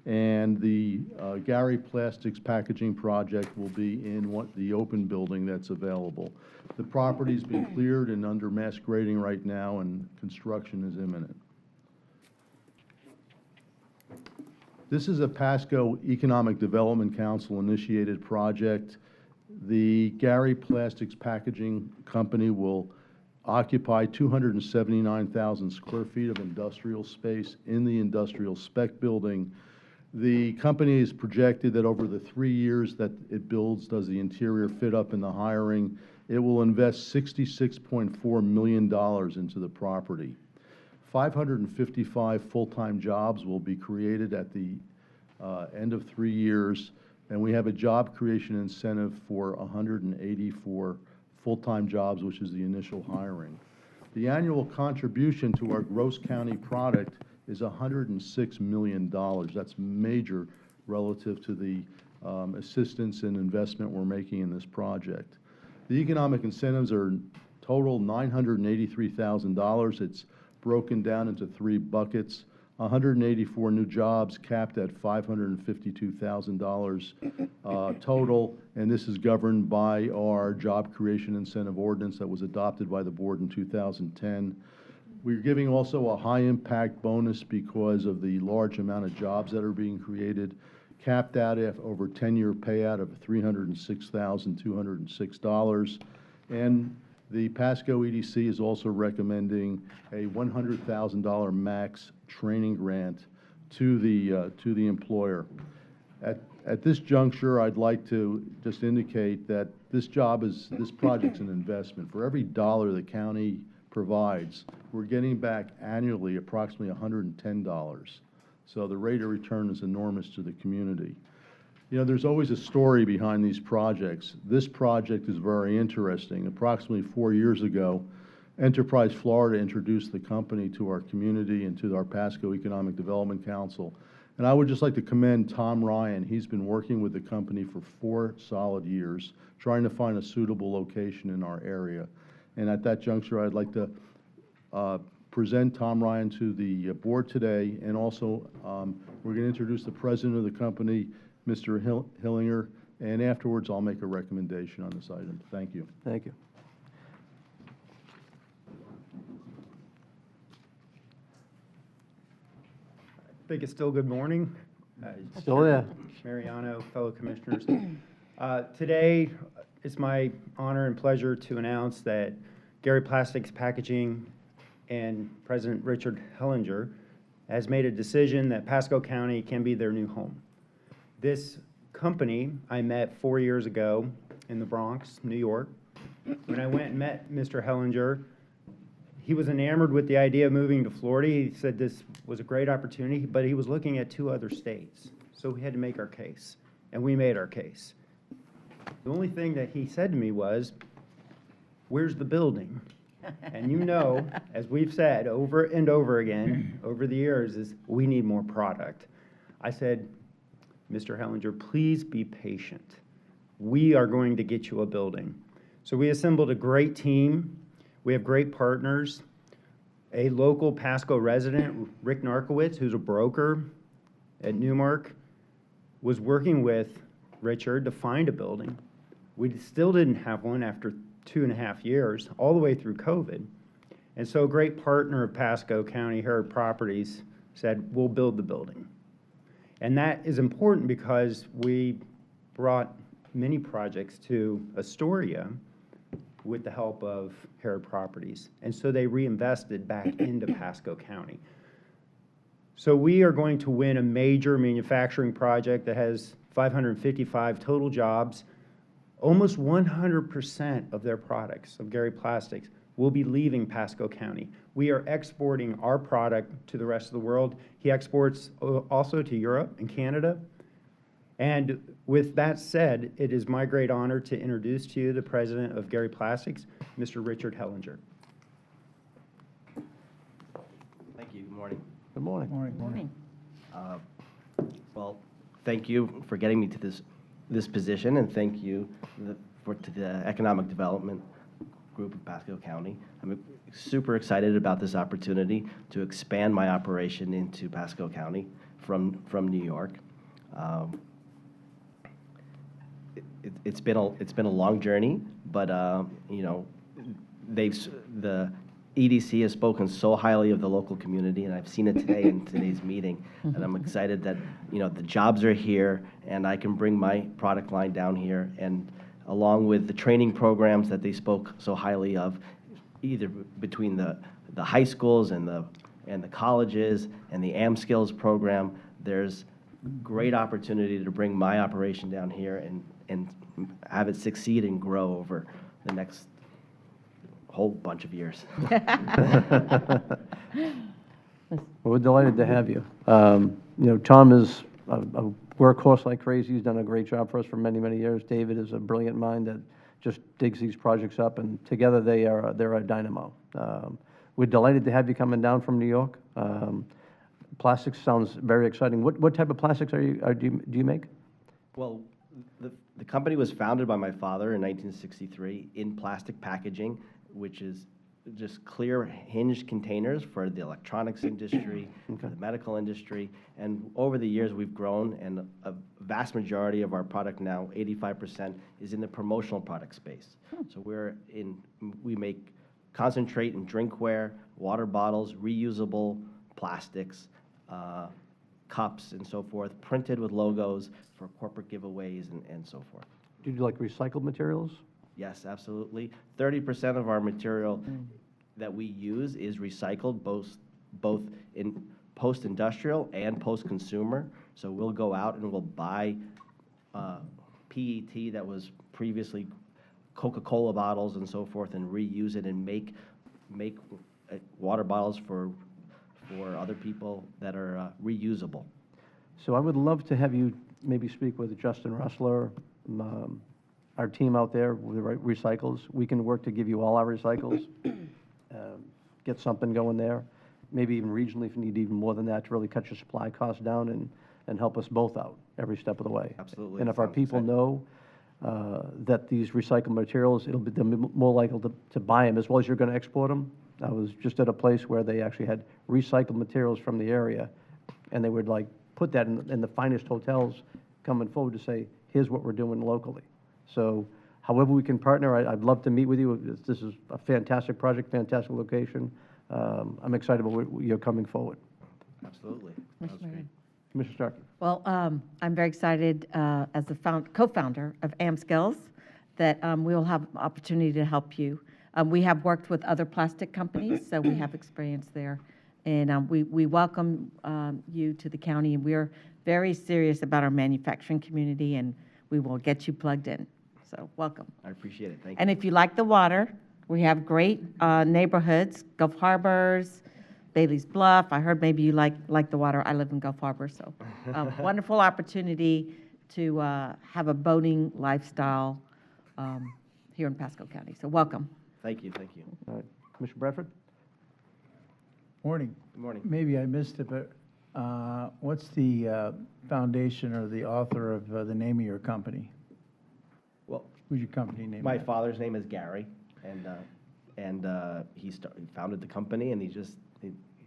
and the Gary Plastics Packaging project will be in the open building that's available. The property's been cleared and under mass grading right now, and construction is imminent. This is a Pasco Economic Development Council initiated project. The Gary Plastics Packaging Company will occupy 279,000 square feet of industrial space in the industrial spec building. The company is projected that over the 3 years that it builds, does the interior fit up and the hiring, it will invest $66.4 million into the property. 555 full-time jobs will be created at the end of 3 years, and we have a job creation incentive for 184 full-time jobs, which is the initial hiring. The annual contribution to our gross county product is $106 million. That's major relative to the assistance and investment we're making in this project. The economic incentives are total $983,000. It's broken down into 3 buckets. 184 new jobs capped at $552,000 total, and this is governed by our job creation incentive ordinance that was adopted by the board in 2010. We're giving also a high-impact bonus because of the large amount of jobs that are being created, capped out at over 10-year payout of $306,206. And the Pasco EDC is also recommending a $100,000 max training grant to the employer. At this juncture, I'd like to just indicate that this project's an investment. For every dollar the county provides, we're getting back annually approximately $110. So the rate of return is enormous to the community. You know, there's always a story behind these projects. This project is very interesting. Approximately 4 years ago, Enterprise Florida introduced the company to our community and to our Pasco Economic Development Council. And I would just like to commend Tom Ryan. He's been working with the company for 4 solid years, trying to find a suitable location in our area. And at that juncture, I'd like to present Tom Ryan to the board today. And also, we're going to introduce the president of the company, Mr. Hillinger, and afterwards I'll make a recommendation on this item. Thank you. Thank you. I think it's still good morning. Still there. Mariano, fellow commissioners. Today, it's my honor and pleasure to announce that Gary Plastics Packaging and President Richard Hellinger has made a decision that Pasco County can be their new home. This company I met 4 years ago in the Bronx, New York. When I went and met Mr. Hellinger, he was enamored with the idea of moving to Florida. He said this was a great opportunity, but he was looking at 2 other states. So we had to make our case, and we made our case. The only thing that he said to me was, "Where's the building?" And you know, as we've said over and over again over the years, is we need more product. I said, "Mr. Hellinger, please be patient. We are going to get you a building." So we assembled a great team. We have great partners. A local Pasco resident, Rick Narkowitz, who's a broker at Newmark, was working with Richard to find a building. We still didn't have one after 2.5 years, all the way through COVID. And so a great partner of Pasco County, Herod Properties, said, "We'll build the building." And that is important because we brought many projects to Astoria with the help of Herod Properties. And so they reinvested back into Pasco County. So we are going to win a major manufacturing project that has 555 total jobs. Almost 100% of their products, of Gary Plastics, will be leaving Pasco County. We are exporting our product to the rest of the world. He exports also to Europe and Canada. And with that said, it is my great honor to introduce to you the president of Gary Plastics, Mr. Richard Hellinger. Thank you. Good morning. Good morning. Morning. Well, thank you for getting me to this position, and thank you to the Economic Development Group of Pasco County. I'm super excited about this opportunity to expand my operation into Pasco County from New York. It's been a long journey, but you know, the EDC has spoken so highly of the local community, and I've seen it today in today's meeting, and I'm excited that, you know, the jobs are here, and I can bring my product line down here, and along with the training programs that they spoke so highly of, either between the high schools and the colleges and the Skills program, there's great opportunity to bring my operation down here and have it succeed and grow over the next whole bunch of years. Well, we're delighted to have you. You know, Tom is a workhorse like crazy. He's done a great job for us for many, many years. David is a brilliant mind that just digs these projects up, and together they're a dynamo. We're delighted to have you coming down from New York. Plastics sounds very exciting. What type of plastics do you make? Well, the company was founded by my father in 1963 in plastic packaging, which is just clear hinged containers for the electronics industry, for the medical industry. And over the years, we've grown, and a vast majority of our product now, 85%, is in the promotional product space. So we make concentrate and drinkware, water bottles, reusable plastics, cups and so forth, printed with logos for corporate giveaways and so forth. Do you do like recycled materials? Yes, absolutely. 30% of our material that we use is recycled, both in post-industrial and post-consumer. So we'll go out and we'll buy PET that was previously Coca-Cola bottles and so forth, and reuse it and make water bottles for other people that are reusable. So I would love to have you maybe speak with Justin Russler, our team out there with the recycles. We can work to give you all our recycles, get something going there, maybe even regionally if you need even more than that to really cut your supply costs down and help us both out every step of the way. Absolutely. And if our people know that these recycled materials, it'll be them more likely to buy them as well as you're going to export them. I was just at a place where they actually had recycled materials from the area, and they would like put that in the finest hotels coming forward to say, here's what we're doing locally. So however we can partner, I'd love to meet with you. This is a fantastic project, fantastic location. I'm excited about you're coming forward. Absolutely. Commissioner Starkey. Well, I'm very excited as the co-founder of Skills that we will have opportunity to help you. We have worked with other plastic companies, so we have experience there. And we welcome you to the county, and we're very serious about our manufacturing community, and we will get you plugged in. So welcome. I appreciate it. Thank you. And if you like the water, We have great neighborhoods, Gulf Harbors, Bailey's Bluff. I heard maybe you like the water. I live in Gulf Harbor, so wonderful opportunity to have a boating lifestyle here in Pasco County. So welcome. Thank you, thank you. All right. Commissioner Bradford? Morning. Good morning. Maybe I missed it, but what's the foundation or the author of the name of your company? Well, Who's your company name? my father's name is Gary, and he founded the company, and he's just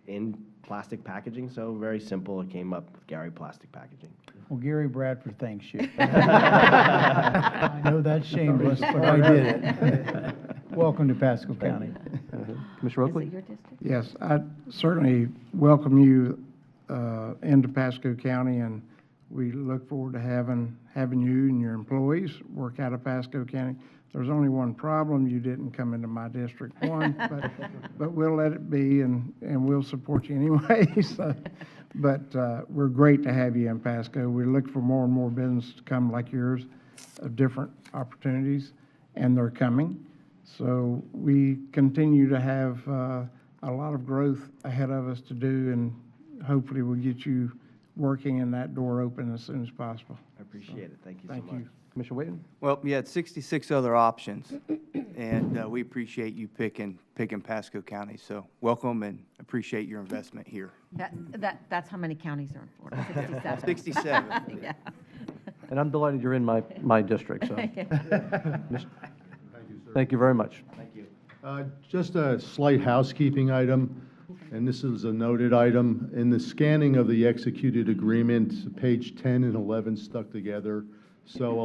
in plastic packaging, so very simple. It came up with Gary Plastic Packaging. Well, Gary Bradford thanks you. I know that's shameless, but I did it. Welcome to Pasco County. Commissioner Oakley? Is it your district? Yes, I certainly welcome you into Pasco County, and we look forward to having you and your employees work out of Pasco County. There's only one problem: you didn't come into my District 1, but we'll let it be, and we'll support you anyway. So, but we're great to have you in Pasco. We look for more and more business to come like yours, of different opportunities, and they're coming. So we continue to have a lot of growth ahead of us to do, and hopefully we'll get you working and that door open as soon as possible. I appreciate it. Thank you so Thank much. you. Commissioner Whalen? Well, you had 66 other options, and we appreciate you picking Pasco County. So welcome and appreciate your investment here. That's how many counties are in Florida? 67. 67. Yeah. And I'm delighted you're in my district, so. Thank you very much. Thank you. Just a slight housekeeping item, and this is a noted item. In the scanning of the executed agreement, page 10 and 11 stuck together. So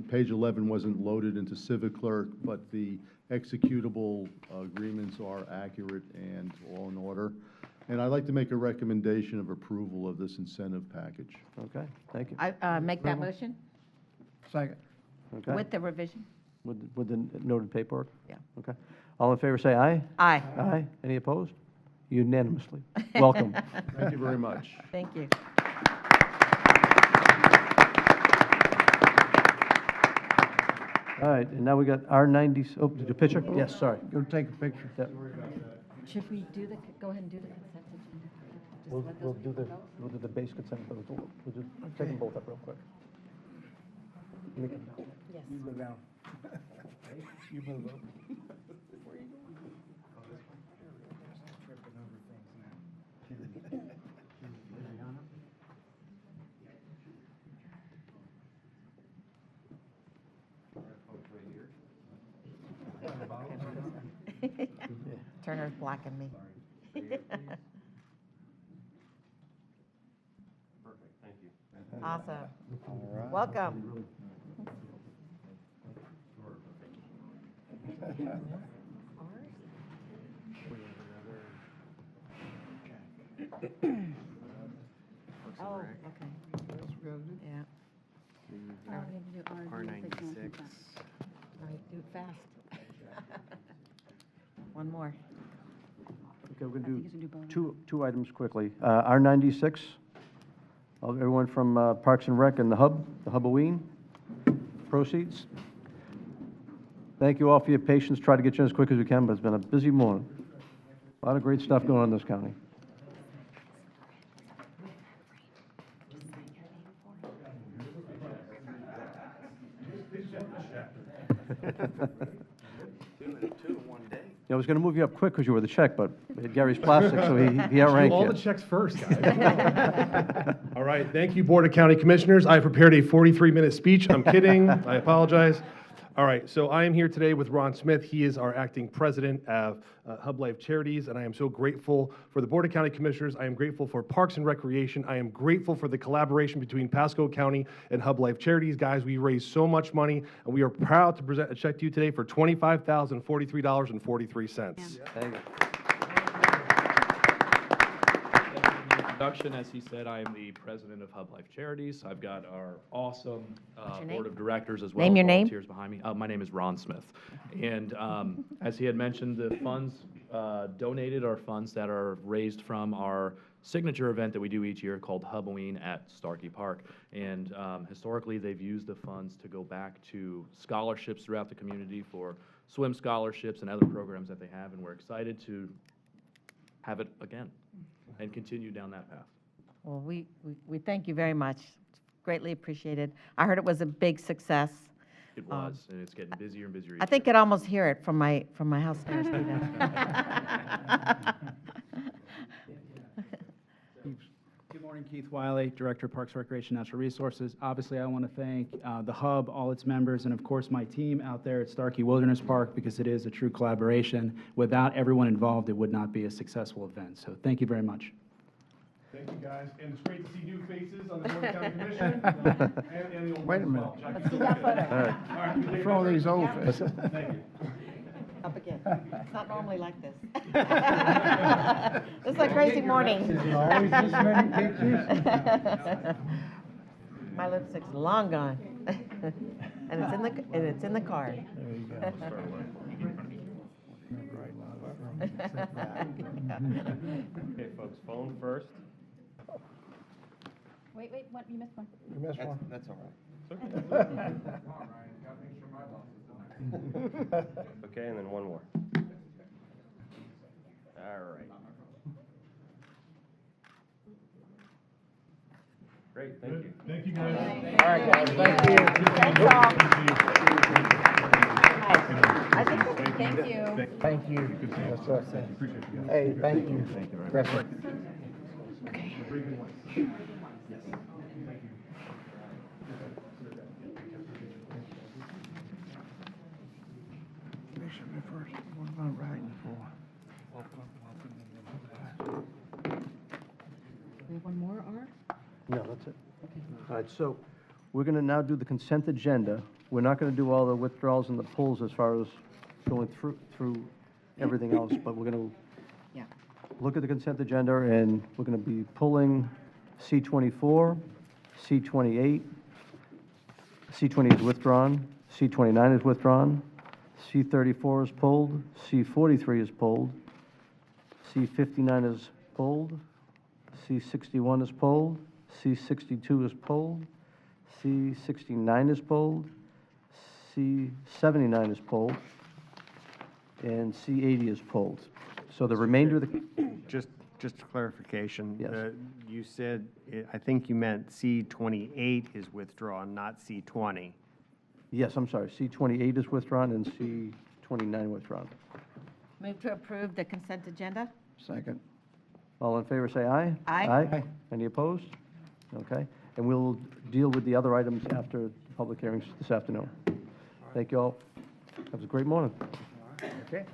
page 11 wasn't loaded into Civic Clerk, but the executable agreements are accurate and all in order. And I'd like to make a recommendation of approval of this incentive package. Okay, thank you. I make that motion Second. Okay. with the revision. With the noted paperwork? Yeah. Okay. All in favor, say aye. Aye. Aye. Any opposed? Unanimously. Welcome. Thank you very much. Thank you. All right, and now we got R90, oh, did you picture? Yes, sorry. Go take a picture. Yep. Should we go ahead and do the consent agenda? Just We'll let those people go? we'll do the base consent, but we'll just take them both up real quick. Make them down. Yes. You go down. You move up. Turner's blocking me. Perfect, thank you. Awesome. Welcome. Oh, okay. Yeah. R96. All right, do it fast. One more. Okay, we're going to do two items quickly. R96, everyone from Parks and Rec and the Hub-a-Ween, proceeds. Thank you all for your patience. Try to get you in as quick as we can, but it's been a busy morning. A lot of great stuff going on in this county. I was going to move you up quick because you were the check, but Gary's plastic, so he outranked you. All the checks first, guys. All right, thank you, Board of County Commissioners. I prepared a 43-minute speech. I'm kidding. I apologize. All right, so I am here today with Ron Smith. He is our acting president of Hub Life Charities, and I am so grateful for the Board of County Commissioners. I am grateful for Parks and Recreation. I am grateful for the collaboration between Pasco County and Hub Life Charities. Guys, we raised so much money, and we are proud to present a check to you today for $25,043.43. Thank you. Introduction, as he said, I am the president of Hub Life Charities. I've got our awesome board of directors as well Name as your name. volunteers behind me. My name is Ron Smith. And as he had mentioned, the funds donated are funds that are raised from our signature event that we do each year called Hub-a-Ween at Starkey Park. And historically, they've used the funds to go back to scholarships throughout the community for swim scholarships and other programs that they have, and we're excited to have it again and continue down that path. Well, we thank you very much. Greatly appreciated. I heard it was a big success. It was, and it's getting busier and busier each I think year. I almost hear it from my house stairs, Peter. Good morning, Keith Wiley, Director of Parks, Recreation, Natural Resources. Obviously, I want to thank the Hub, all its members, and of course, my team out there at Starkey Wilderness Park, because it is a true collaboration. Without everyone involved, it would not be a successful event. So thank you very much. Thank you, guys, and it's great to see new faces on the Board of County Commission. and the old Wait a ones as minute. well. Let's see that photo. All right, you For all these old faces. Thank you. Up again. It's not normally like this. It's a crazy morning. Is it always this many pictures? My lipstick's long gone. And it's in the card. There you go. Okay, folks, phone first. Wait, what, you missed one. You missed one. That's all right. Okay, and then one more. All right. Great, thank you. Thank you, guys. All right, guys, thank you. Thank you. Thank you. That's what I said. Hey, thank you. Thank you very much. First, what am I writing for? One more, Art? No, that's it. All right, so we're going to now do the consent agenda. We're not going to do all the withdrawals and the pulls as far as going through everything else, but we're going to Yeah. look at the consent agenda, and we're going to be pulling C-24, C-28, C-20 is withdrawn, C-29 is withdrawn, C-34 is pulled, C-43 is pulled, C-59 is pulled, C-61 is pulled, C-62 is pulled, C-69 is pulled, C-79 is pulled, and C-80 is pulled. So the remainder of the, Just clarification. Yes. You said, I think you meant C-28 is withdrawn, not C-20. yes, I'm sorry, C-28 is withdrawn and C-29 withdrawn. Move to approve the consent agenda? Second. All in favor, say aye. Aye. Aye. Any opposed? Okay. And we'll deal with the other items after the public hearings this afternoon. Thank you all. Have a great morning. Okay.